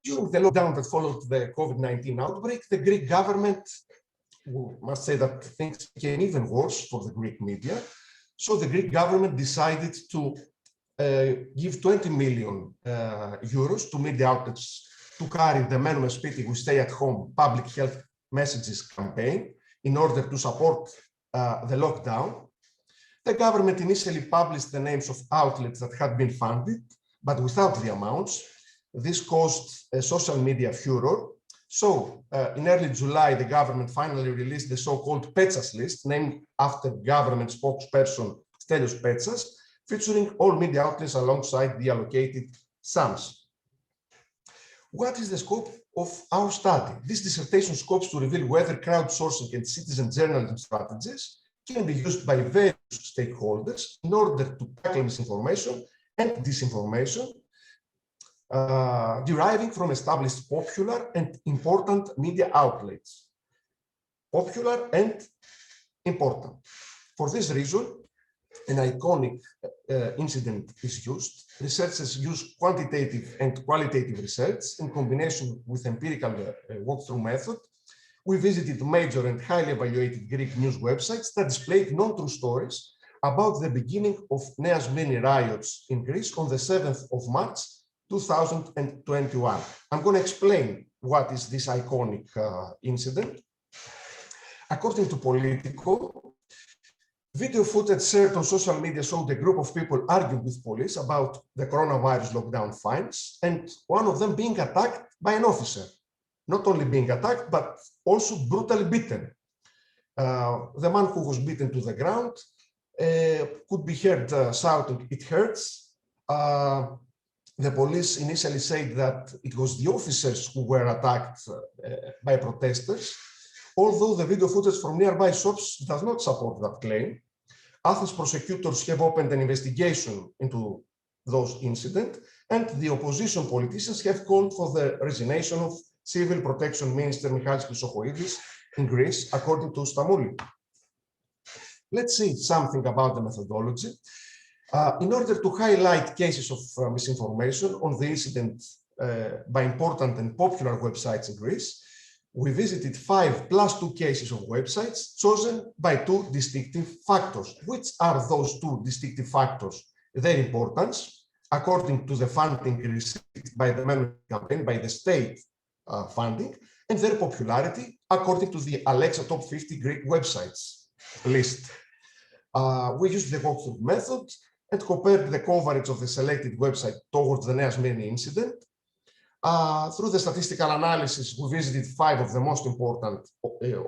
During the lockdown that followed the COVID-19 outbreak, the Greek government, we must say that things became even worse for the Greek media. So the Greek government decided to give 20 million euros to media outlets to carry the Μένουμε σπίτι, we stay at home, public health messages campaign in order to support the lockdown. The government initially published the names of outlets that had been funded, but without the amounts. This caused a social media furor. So in early July, the government finally released the so-called Petsas list, named after government spokesperson Stelios Petsas, featuring all media outlets alongside the allocated sums. What is the scope of our study? This dissertation scopes to reveal whether crowdsourcing and citizen journalism strategies can be used by various stakeholders in order to tackle misinformation and disinformation deriving from established popular and important media outlets. Popular and important. For this reason, an iconic incident is used. Researchers use quantitative and qualitative research in combination with empirical walkthrough method. We visited major and highly evaluated Greek news websites that displayed non-true stories about the beginning of Nea Smyrni riots in Greece on the 7th of March 2021. I'm going to explain what is this iconic incident. According to Politico, video footage shared on social media showed a group of people arguing with police about the coronavirus lockdown fines, and one of them being attacked by an officer. Not only being attacked, but also brutally beaten. The man who was beaten to the ground could be heard shouting, "It hurts." The police initially said that it was the officers who were attacked by protesters, although the video footage from nearby shops does not support that claim. Athens prosecutors have opened an investigation into those incidents, and the opposition politicians have called for the resignation of Civil Protection Minister Michalis Chrysochoidis in Greece, according to Stamouli. Let's see something about the methodology. In order to highlight cases of misinformation on the incident by important and popular websites in Greece, we visited 5 + 2 cases of websites chosen by 2 distinctive factors. Which are those 2 distinctive factors? Their importance, according to the funding received by the Μένουμε campaign, by the state funding, and their popularity, according to the Alexa Top 50 Greek websites list. We used the walkthrough method and compared the coverage of the selected website towards the Nea Smyrni incident. Through the statistical analysis, we visited 5 of the most important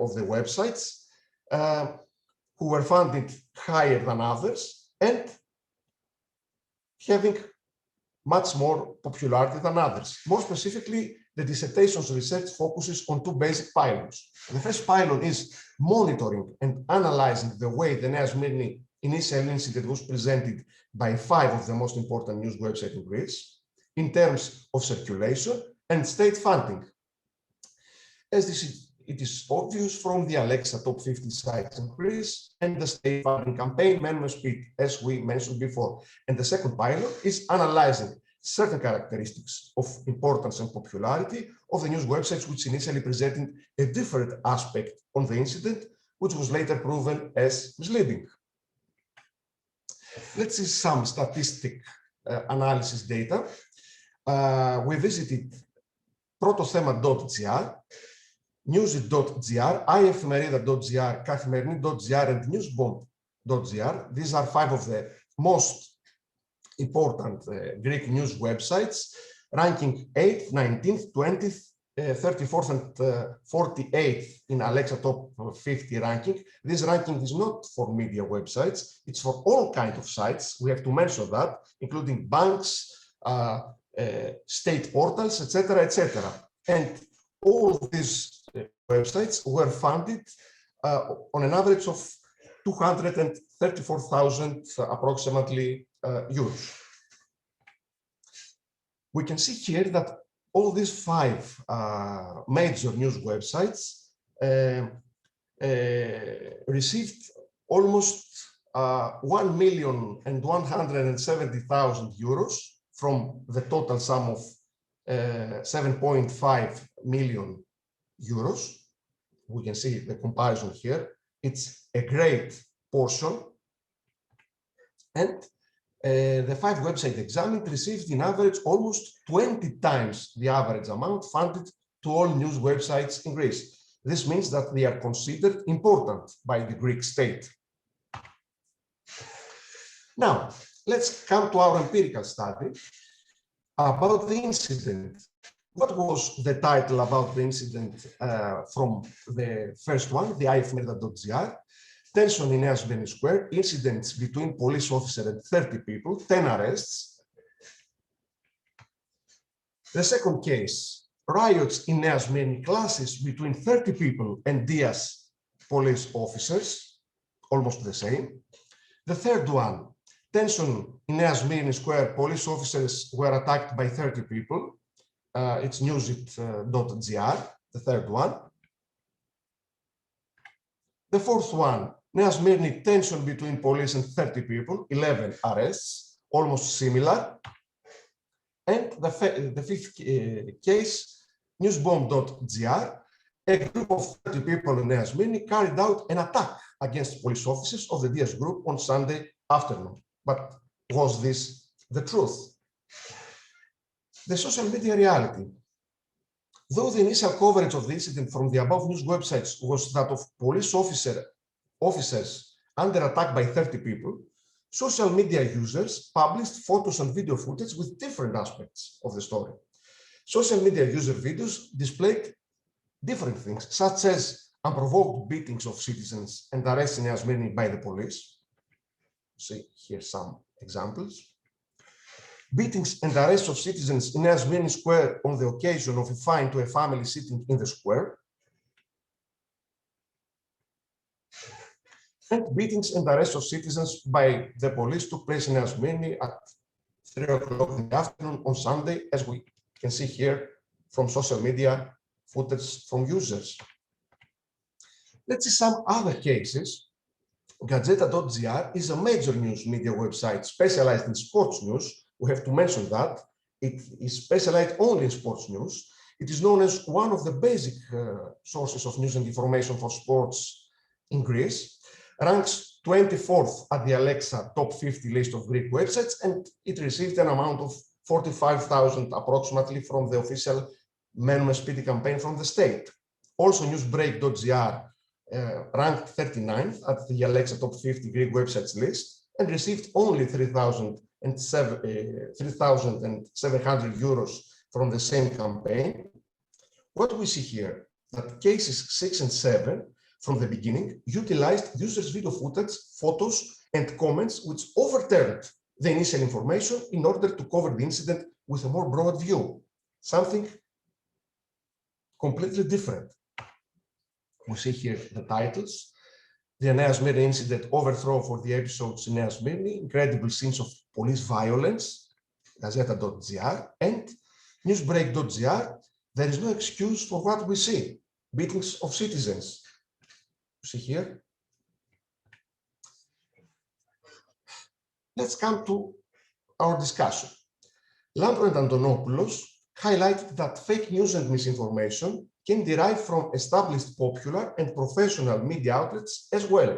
of the websites who were funded higher than others and having much more popularity than others. More specifically, the dissertation's research focuses on 2 basic pylons. The first pylon is monitoring and analyzing the way the Nea Smyrni initial incident was presented by 5 of the most important news websites in Greece in terms of circulation and state funding. As it is obvious from the Alexa Top 50 sites in Greece and the state funding campaign Μένουμε σπίτι, as we mentioned before. And the second pylon is analyzing certain characteristics of importance and popularity of the news websites which initially presented a different aspect on the incident, which was later proven as misleading. Let's see some statistic analysis data. We visited protothema.gr, newsit.gr, iefemerida.gr, kafimerini.gr, and newsbomb.gr. These are 5 of the most important Greek news websites, ranking 8th, 19th, 20th, 34th and 48th in Alexa Top 50 ranking. This ranking is not for media websites, it's for all kinds of sites. We have to mention that, including banks, state portals, etc., etc. And all these websites were funded on an average of 234,000 approximately euros. We can see here that all these 5 major news websites received almost 1,170,000 euros from the total sum of 7.5 million euros. We can see the comparison here. It's a great portion. And the 5 websites examined received in average almost 20 times the average amount funded to all news websites in Greece. This means that they are considered important by the Greek state. Now, let's come to our empirical study about the incident. What was the title about the incident from the first one, the ifmerida.gr? Tension in Asbeni Square, incidents between police officer and 30 people, 10 arrests. The second case, riots in Asbeni, clashes between 30 people and Dias police officers, almost the same. The third one, tension in Asbeni Square, police officers were attacked by 30 people. It's newsit.gr, the third one. The fourth one, Neasmirni, tension between police and 30 people, 11 arrests, almost similar. And the fifth case, newsbomb.gr, a group of 30 people in Neasmirni carried out an attack against police officers of the DS group on Sunday afternoon. But was this the truth? The social media reality. Though the initial coverage of the incident from the above news websites was that of police officers under attack by 30 people, social media users published photos and video footage with different aspects of the story. Social media user videos displayed different things, such as unprovoked beatings of citizens and arrests in as many by the police. See here some examples. Beatings and arrests of citizens in Asmini Square on the occasion of a fine to a family sitting in the square. And beatings and arrests of citizens by the police took place in Asmini at 3 o'clock in the afternoon on Sunday, as we can see here from social media footage from users. Let's see some other cases. Gazeta.gr is a major news media website specialized in sports news. We have to mention that it is specialized only in sports news. It is known as one of the basic sources of news and information for sports in Greece. Ranks 24th at the Alexa top 50 list of Greek websites, and it received an amount of 45,000 approximately from the official Menme Spiti campaign from the state. Also, Newsbreak.gr ranked 39th at the Alexa top 50 Greek websites list and received only 3,700 euros from the same campaign. What we see here, that cases 6 and 7 from the beginning utilized users' video footage, photos, and comments which overturned the initial information in order to cover the incident with a more broad view, something completely different. We see here the titles. The Nea Smyrna incident, overthrow for the episodes in Nea Smyrna, incredible scenes of police violence, Gazeta.gr, and Newsbreak.gr, there is no excuse for what we see, beatings of citizens. You see here. Let's come to our discussion. Lampro and Antonopoulos highlighted that fake news and misinformation can derive from established popular and professional media outlets as well.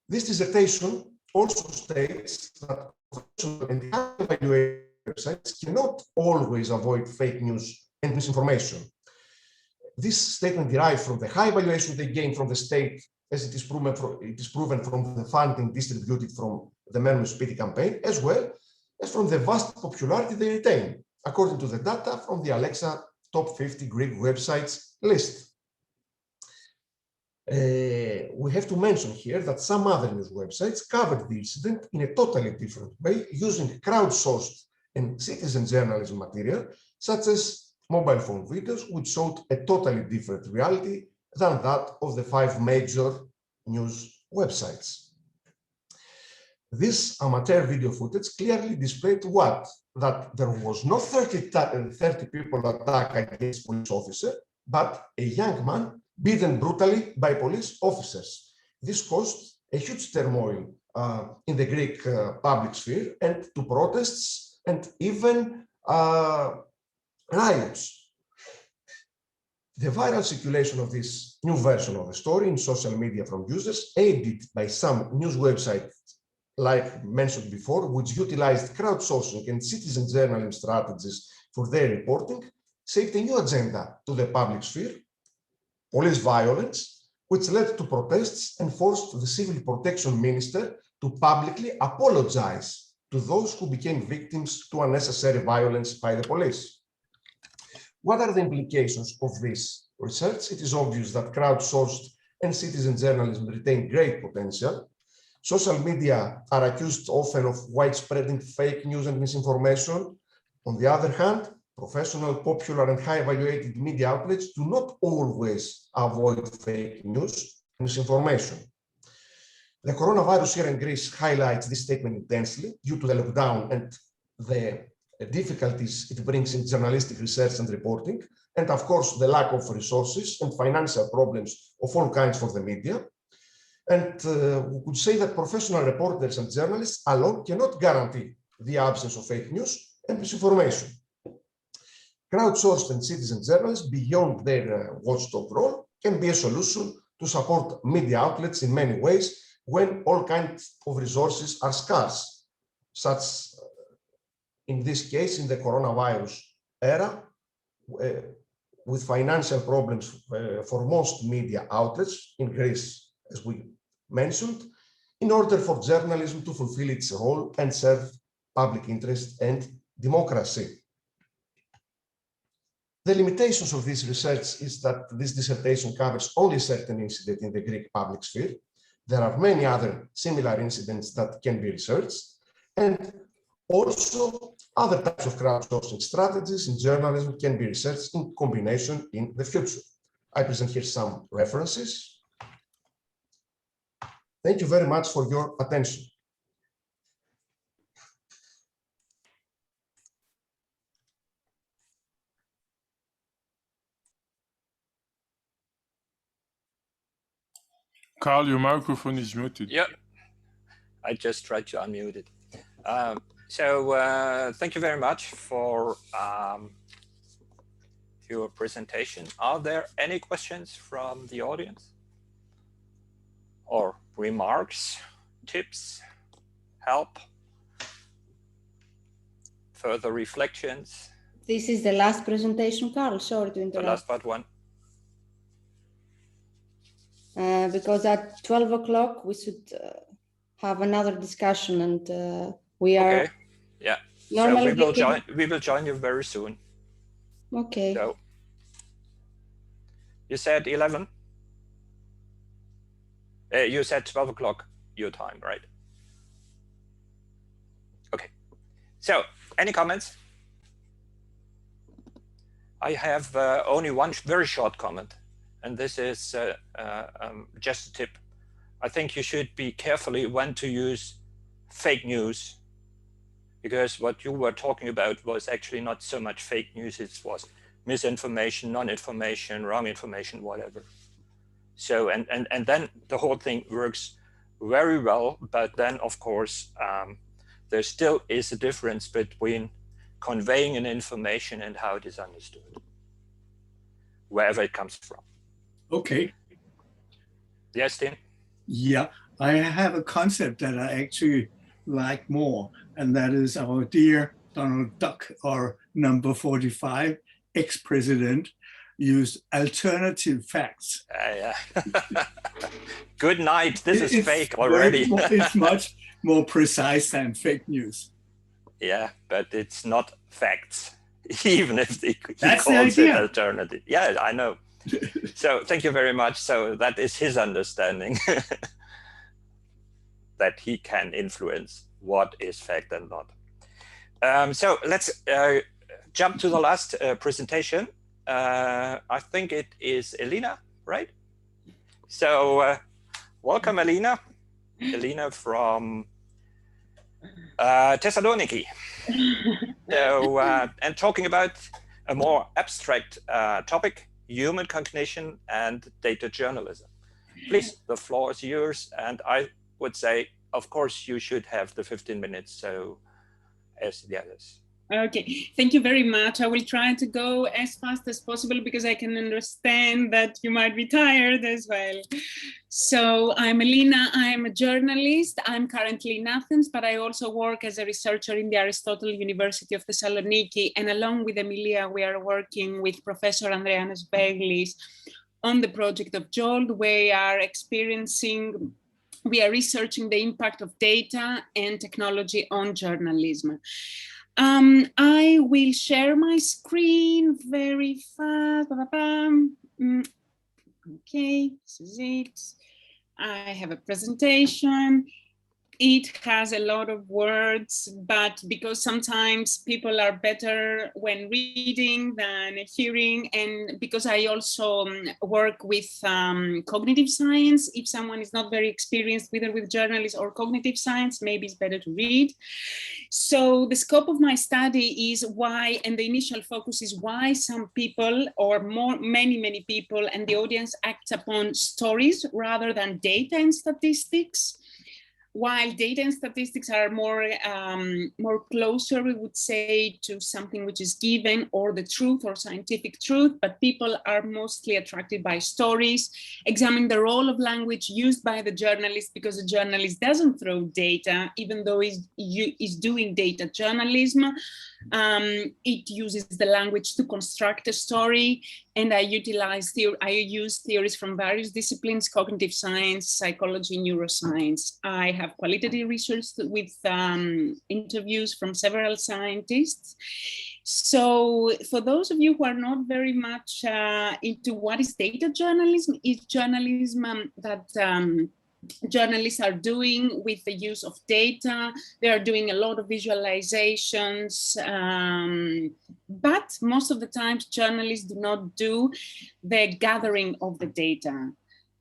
This dissertation also states that professional and high-evaluated websites cannot always avoid fake news and misinformation. This statement derives from the high valuation they gain from the state, as it is proven from the funding distributed from the Menme Spiti campaign, as well as from the vast popularity they retain, according to the data from the Alexa top 50 Greek websites list. We have to mention here that some other news websites covered the incident in a totally different way, using crowdsourced and citizen journalism material, such as mobile phone videos, which showed a totally different reality than that of the 5 major news websites. This amateur video footage clearly displayed what? That there was no 30 people attack against police officer, but a young man beaten brutally by police officers. This caused a huge turmoil in the Greek public sphere and to protests and even riots. The viral circulation of this new version of the story in social media from users, aided by some news websites like mentioned before, which utilized crowdsourcing and citizen journalism strategies for their reporting, saved a new agenda to the public sphere, police violence, which led to protests and forced the Civil Protection Minister to publicly apologize to those who became victims to unnecessary violence by the police. What are the implications of this research? It is obvious that crowdsourced and citizen journalism retain great potential. Social media are accused often of widespreading fake news and misinformation. On the other hand, professional, popular, and high-evaluated media outlets do not always avoid fake news and misinformation. The coronavirus here in Greece highlights this statement intensely due to the lockdown and the difficulties it brings in journalistic research and reporting, and of course, the lack of resources and financial problems of all kinds for the media. And we could say that professional reporters and journalists alone cannot guarantee the absence of fake news and misinformation. Crowdsourced and citizen journalists, beyond their watchdog role, can be a solution to support media outlets in many ways when all kinds of resources are scarce, such in this case in the coronavirus era, with financial problems for most media outlets in Greece, as we mentioned, in order for journalism to fulfill its role and serve public interest and democracy. The limitations of this research is that this dissertation covers only certain incidents in the Greek public sphere. There are many other similar incidents that can be researched, and also other types of crowdsourcing strategies in journalism can be researched in combination in the future. I present here some references. Thank you very much for your attention. Karl, your microphone is muted. Yep, I just tried to unmute it. Thank you very much for your presentation. Are there any questions from the audience? Or remarks, tips, help, further reflections? This is the last presentation, Karl. Sorry to interrupt. The last part one. Because at 12 o'clock we should have another discussion, and we are. Okay. Yeah. Normally so we will join you very soon. Okay. So you said 11. You said 12 o'clock your time, right? Okay. So any comments? I have only one very short comment. And this is just a tip. I think you should be carefully when to use fake news, because what you were talking about was actually not so much fake news, it was misinformation, non-information, wrong information, whatever. So, and then the whole thing works very well, but then of course, there still is a difference between conveying an information and how it is understood, wherever it comes from. Okay. Yes, Tim? Yeah, I have a concept that I actually like more, and that is our dear Donald Duck, or number 45, ex-president, used alternative facts. Yeah. Good night. This is fake already. It's much more precise than fake news. Yeah, but it's not facts. even if he That's calls the it idea. alternative. Yeah, I know. So thank you very much. So that is his understanding, that he can influence what is fact and not. So let's jump to the last presentation. I think it is Elina, right? So welcome, Elina. Elina from Thessaloniki. So, and talking about a more abstract topic, human cognition and data journalism. Please, the floor is yours. And I would say, of course, you should have the 15 minutes, so as the others. Okay, thank you very much. I will try to go as fast as possible because I can understand that you might be tired as well. So I'm Elina, I'm a journalist. I'm currently in Athens, but I also work as a researcher in the Aristotle University of Thessaloniki. And along with Emilia, we are working with Professor Andreas Veglis on the project of JOLD. We are researching the impact of data and technology on journalism. I will share my screen very fast. Okay, this is it. I have a presentation. It has a lot of words, but because sometimes people are better when reading than hearing, and because I also work with cognitive science, if someone is not very experienced whether with journalism or cognitive science, maybe it's better to read. So the scope of my study is why, and the initial focus is why some people, or many people, and the audience acts upon stories rather than data and statistics. While data and statistics are more closer, we would say, to something which is given or the truth or scientific truth, but people are mostly attracted by stories, examine the role of language used by the journalist, because the journalist doesn't throw data, even though he's doing data journalism. It uses the language to construct a story, and I use theories from various disciplines: cognitive science, psychology, neuroscience. I have qualitative research with interviews from several scientists. So for those of you who are not very much into what is data journalism, it's journalism that journalists are doing with the use of data. They are doing a lot of visualizations, but most of the times journalists do not do the gathering of the data.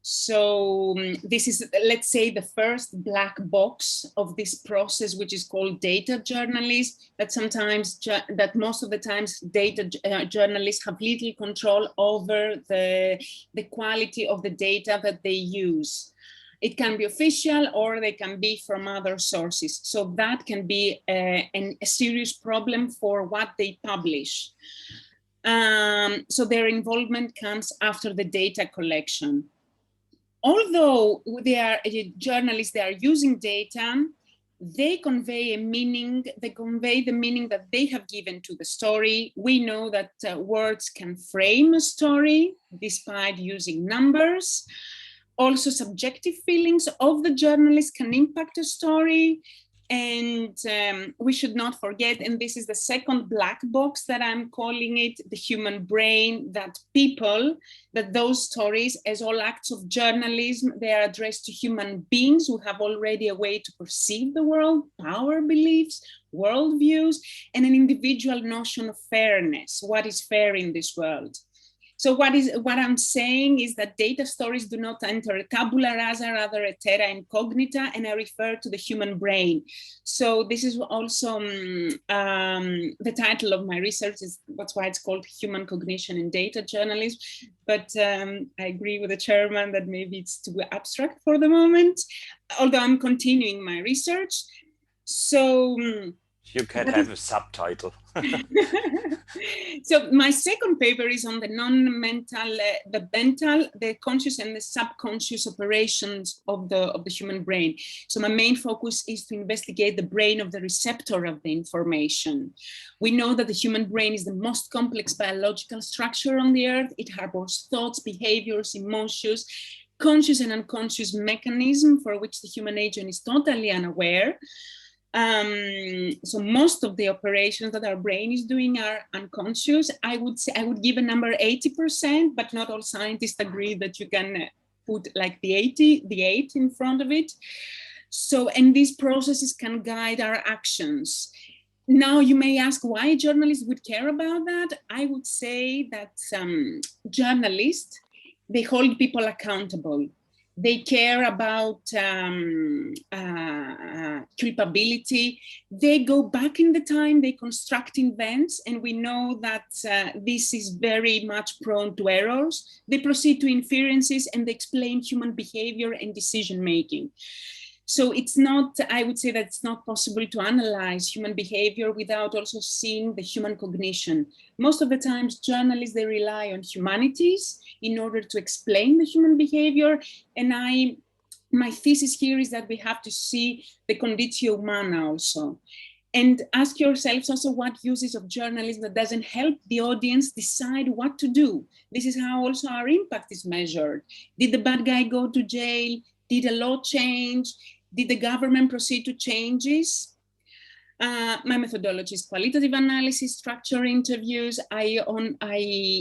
So this is, let's say, the first black box of this process, which is called data journalism, that most of the times data journalists have little control over the quality of the data that they use. It can be official or they can be from other sources. So that can be a serious problem for what they publish. So their involvement comes after the data collection. Although they are journalists, they are using data, they convey a meaning, they convey the meaning that they have given to the story. We know that words can frame a story despite using numbers. Also, subjective feelings of the journalist can impact a story. And we should not forget, and this is the second black box that I'm calling it, the human brain, that those stories, as all acts of journalism, they are addressed to human beings who have already a way to perceive the world, power beliefs, worldviews, and an individual notion of fairness. What is fair in this world? So what I'm saying is that data stories do not enter a tabula rasa, rather a terra incognita, and I refer to the human brain. So this is also the title of my research, that's why it's called Human Cognition and Data Journalism. But I agree with the chairman that maybe it's too abstract for the moment, although I'm continuing my research. So you can have a subtitle. So my second paper is on the non-mental, the mental, the conscious and the subconscious operations of the human brain. So my main focus is to investigate the brain of the receptor of the information. We know that the human brain is the most complex biological structure on the earth. It harbors thoughts, behaviors, emotions, conscious and unconscious mechanism for which the human agent is totally unaware. So most of the operations that our brain is doing are unconscious. I would say, I would give a number 80%, but not all scientists agree that you can put like the 8 in front of it. So, and these processes can guide our actions. Now you may ask why journalists would care about that. I would say that journalists, they hold people accountable. They care about culpability. They go back in the time, they construct events, and we know that this is very much prone to errors. They proceed to inferences and they explain human behavior and decision-making. So it's not, I would say that it's not possible to analyze human behavior without also seeing the human cognition. Most of the times journalists, they rely on humanities in order to explain the human behavior. And my thesis here is that we have to see the conditio humana also. And ask yourselves also what uses of journalism that doesn't help the audience decide what to do. This is how also our impact is measured. Did the bad guy go to jail? Did a law change? Did the government proceed to changes? My methodology is qualitative analysis, structure interviews. I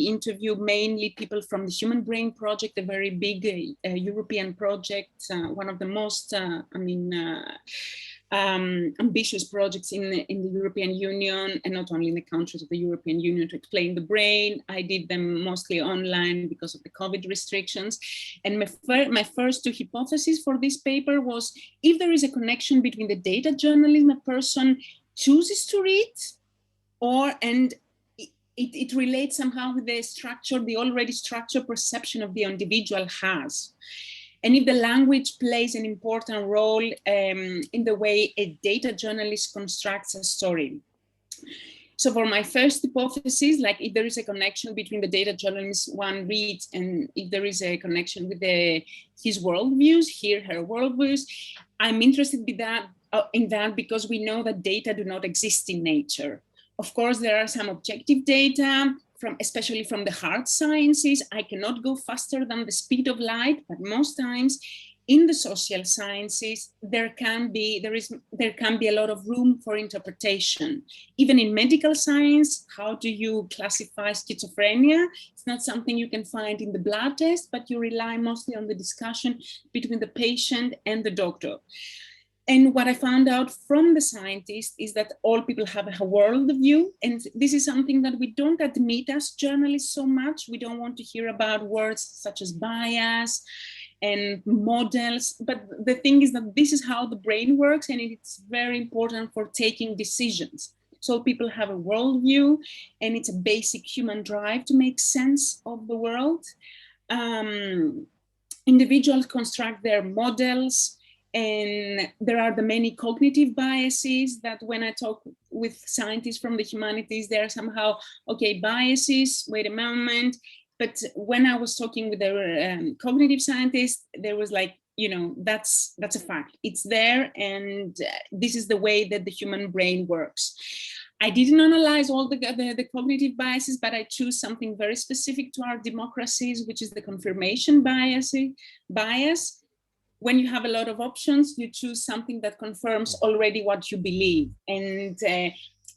interview mainly people from the Human Brain Project, a very big European project, one of the most, ambitious projects in the European Union, and not only in the countries of the European Union, to explain the brain. I did them mostly online because of the COVID restrictions. And my first two hypotheses for this paper was if there is a connection between the data journalism a person chooses to read, and it relates somehow with the structure, the already structured perception of the individual has. And if the language plays an important role in the way a data journalist constructs a story. So for my first hypothesis, like if there is a connection between the data journalist one reads and if there is a connection with his worldviews, her worldviews, I'm interested in that because we know that data do not exist in nature. Of course, there are some objective data, especially from the hard sciences. I cannot go faster than the speed of light, but most times in the social sciences, there can be a lot of room for interpretation. Even in medical science, how do you classify schizophrenia? It's not something you can find in the blood test, but you rely mostly on the discussion between the patient and the doctor. And what I found out from the scientists is that all people have a worldview. And this is something that we don't admit as journalists so much. We don't want to hear about words such as bias and models. But the thing is that this is how the brain works, and it's very important for taking decisions. So people have a worldview, and it's a basic human drive to make sense of the world. Individuals construct their models. And there are the many cognitive biases that when I talk with scientists from the humanities, they're somehow, okay, biases, wait a moment. But when I was talking with the cognitive scientists, there was like, that's a fact. It's there, and this is the way that the human brain works. I didn't analyze all the cognitive biases, but I choose something very specific to our democracies, which is the confirmation bias. When you have a lot of options, you choose something that confirms already what you believe. And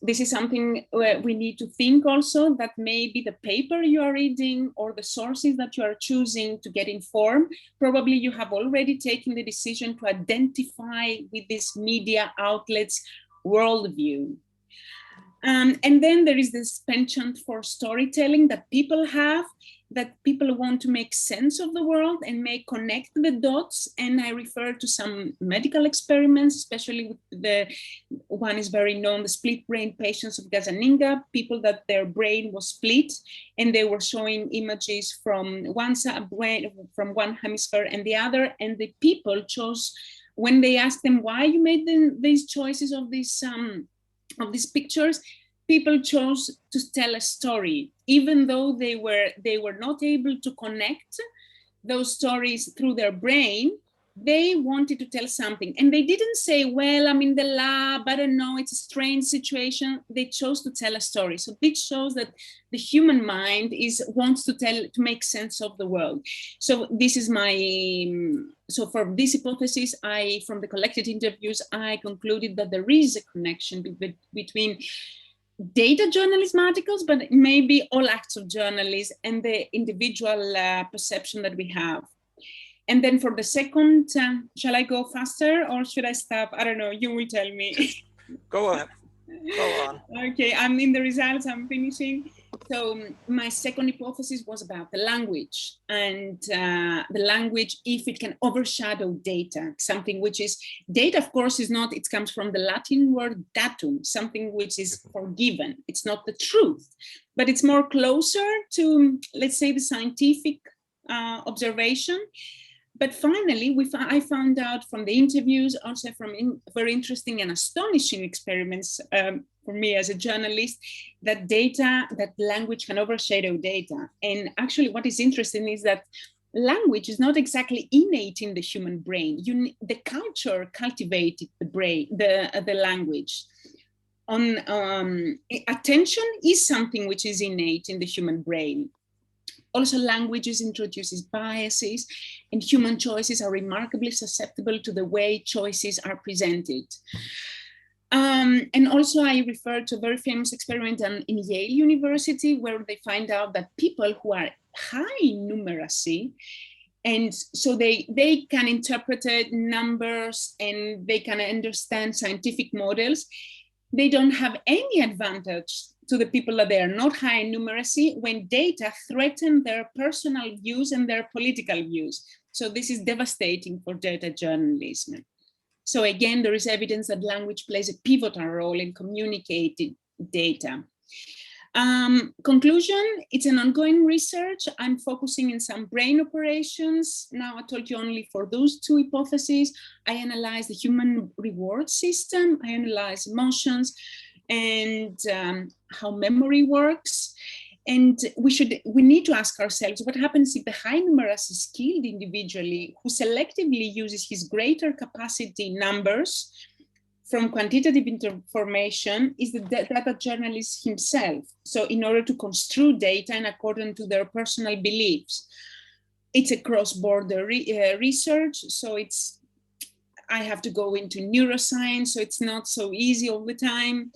this is something where we need to think also that maybe the paper you are reading or the sources that you are choosing to get informed, probably you have already taken the decision to identify with this media outlets worldview. And then there is this penchant for storytelling that people have, that people want to make sense of the world and may connect the dots. And I refer to some medical experiments, especially with the one is very known, the split brain patients of Gazzaniga, people that their brain was split, and they were showing images from one brain, from one hemisphere and the other. And the people chose, when they asked them why you made these choices of these pictures, people chose to tell a story, even though they were not able to connect those stories through their brain. They wanted to tell something, and they didn't say, well, I'm in the lab, I don't know, it's a strange situation. They chose to tell a story. So this shows that the human mind wants to make sense of the world. So this is my So for this hypothesis, from the collected interviews, I concluded that there is a connection between data journalism articles, but maybe all acts of journalism and the individual perception that we have. And then for the second, shall I go faster or should I stop? I don't know, you will tell me. Go on. Go on. Okay, I'm in the results, I'm finishing. So my second hypothesis was about the language and the language, if it can overshadow data, something which is, data of course is not, it comes from the Latin word datum, something which is forgiven. It's not the truth, but it's more closer to, let's say, the scientific observation. But finally, I found out from the interviews, also from very interesting and astonishing experiments for me as a journalist, that language can overshadow data. And actually what is interesting is that language is not exactly innate in the human brain. The culture cultivated the brain, the language. Attention is something which is innate in the human brain. Also, languages introduces biases, and human choices are remarkably susceptible to the way choices are presented. And also, I refer to a very famous experiment in Yale University, where they find out that people who are high in numeracy, and so they can interpret numbers and they can understand scientific models, they don't have any advantage to the people that they are not high in numeracy when data threaten their personal views and their political views. So this is devastating for data journalism. So again, there is evidence that language plays a pivotal role in communicating data. Conclusion, it's an ongoing research. I'm focusing in some brain operations. Now I told you only for those two hypotheses. I analyze the human reward system. I analyze emotions and how memory works. And we need to ask ourselves, what happens if the high numeracy skilled individually who selectively uses his greater capacity numbers from quantitative information is the data journalist himself. So in order to construe data in accordance to their personal beliefs. It's a cross-border research, so I have to go into neuroscience, so it's not so easy all the time.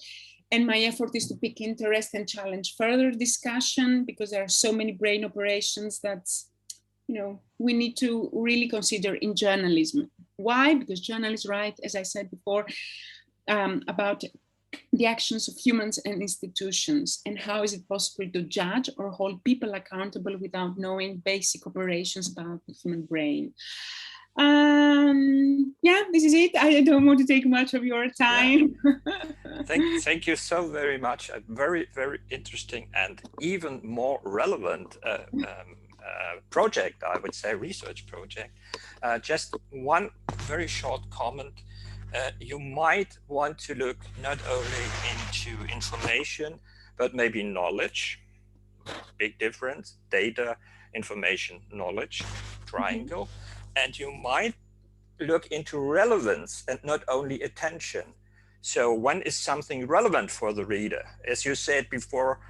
And my effort is to pick interest and challenge further discussion because there are so many brain operations that, we need to really consider in journalism. Why? Because journalists write, as I said before, about the actions of humans and institutions and how is it possible to judge or hold people accountable without knowing basic operations about the human brain. Yeah, this is it. I don't want to take much of your time. Yeah. Thank you so very much. A very, very interesting and even more relevant project, I would say, research project. Just one very short comment. You might want to look not only into information, but maybe knowledge. Big difference, data, information, knowledge, triangle. Mm-hmm. And you might look into relevance and not only attention. So when is something relevant for the reader? As you said before,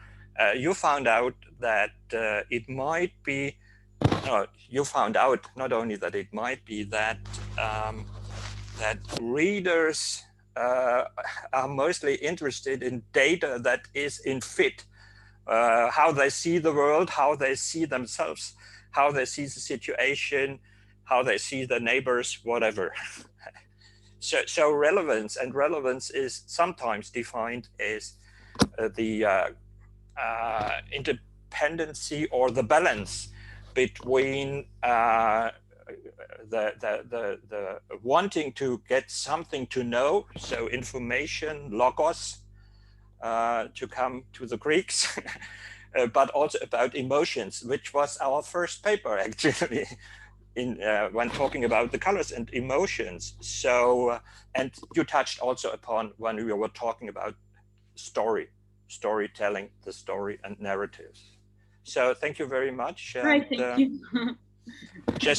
you found out that it might be, you found out not only that it might be that that readers are mostly interested in data that is in fit, how they see the world, how they see themselves, how they see the situation, how they see the neighbors, whatever. So relevance is sometimes defined as the independency or the balance between the wanting to get something to know, so information, logos, to come to the Greeks, but also about emotions, which was our first paper actually, when talking about the colors and emotions. So, and you touched also upon when we were talking about storytelling, the story and narratives. So thank you very much. Right, thank you. Just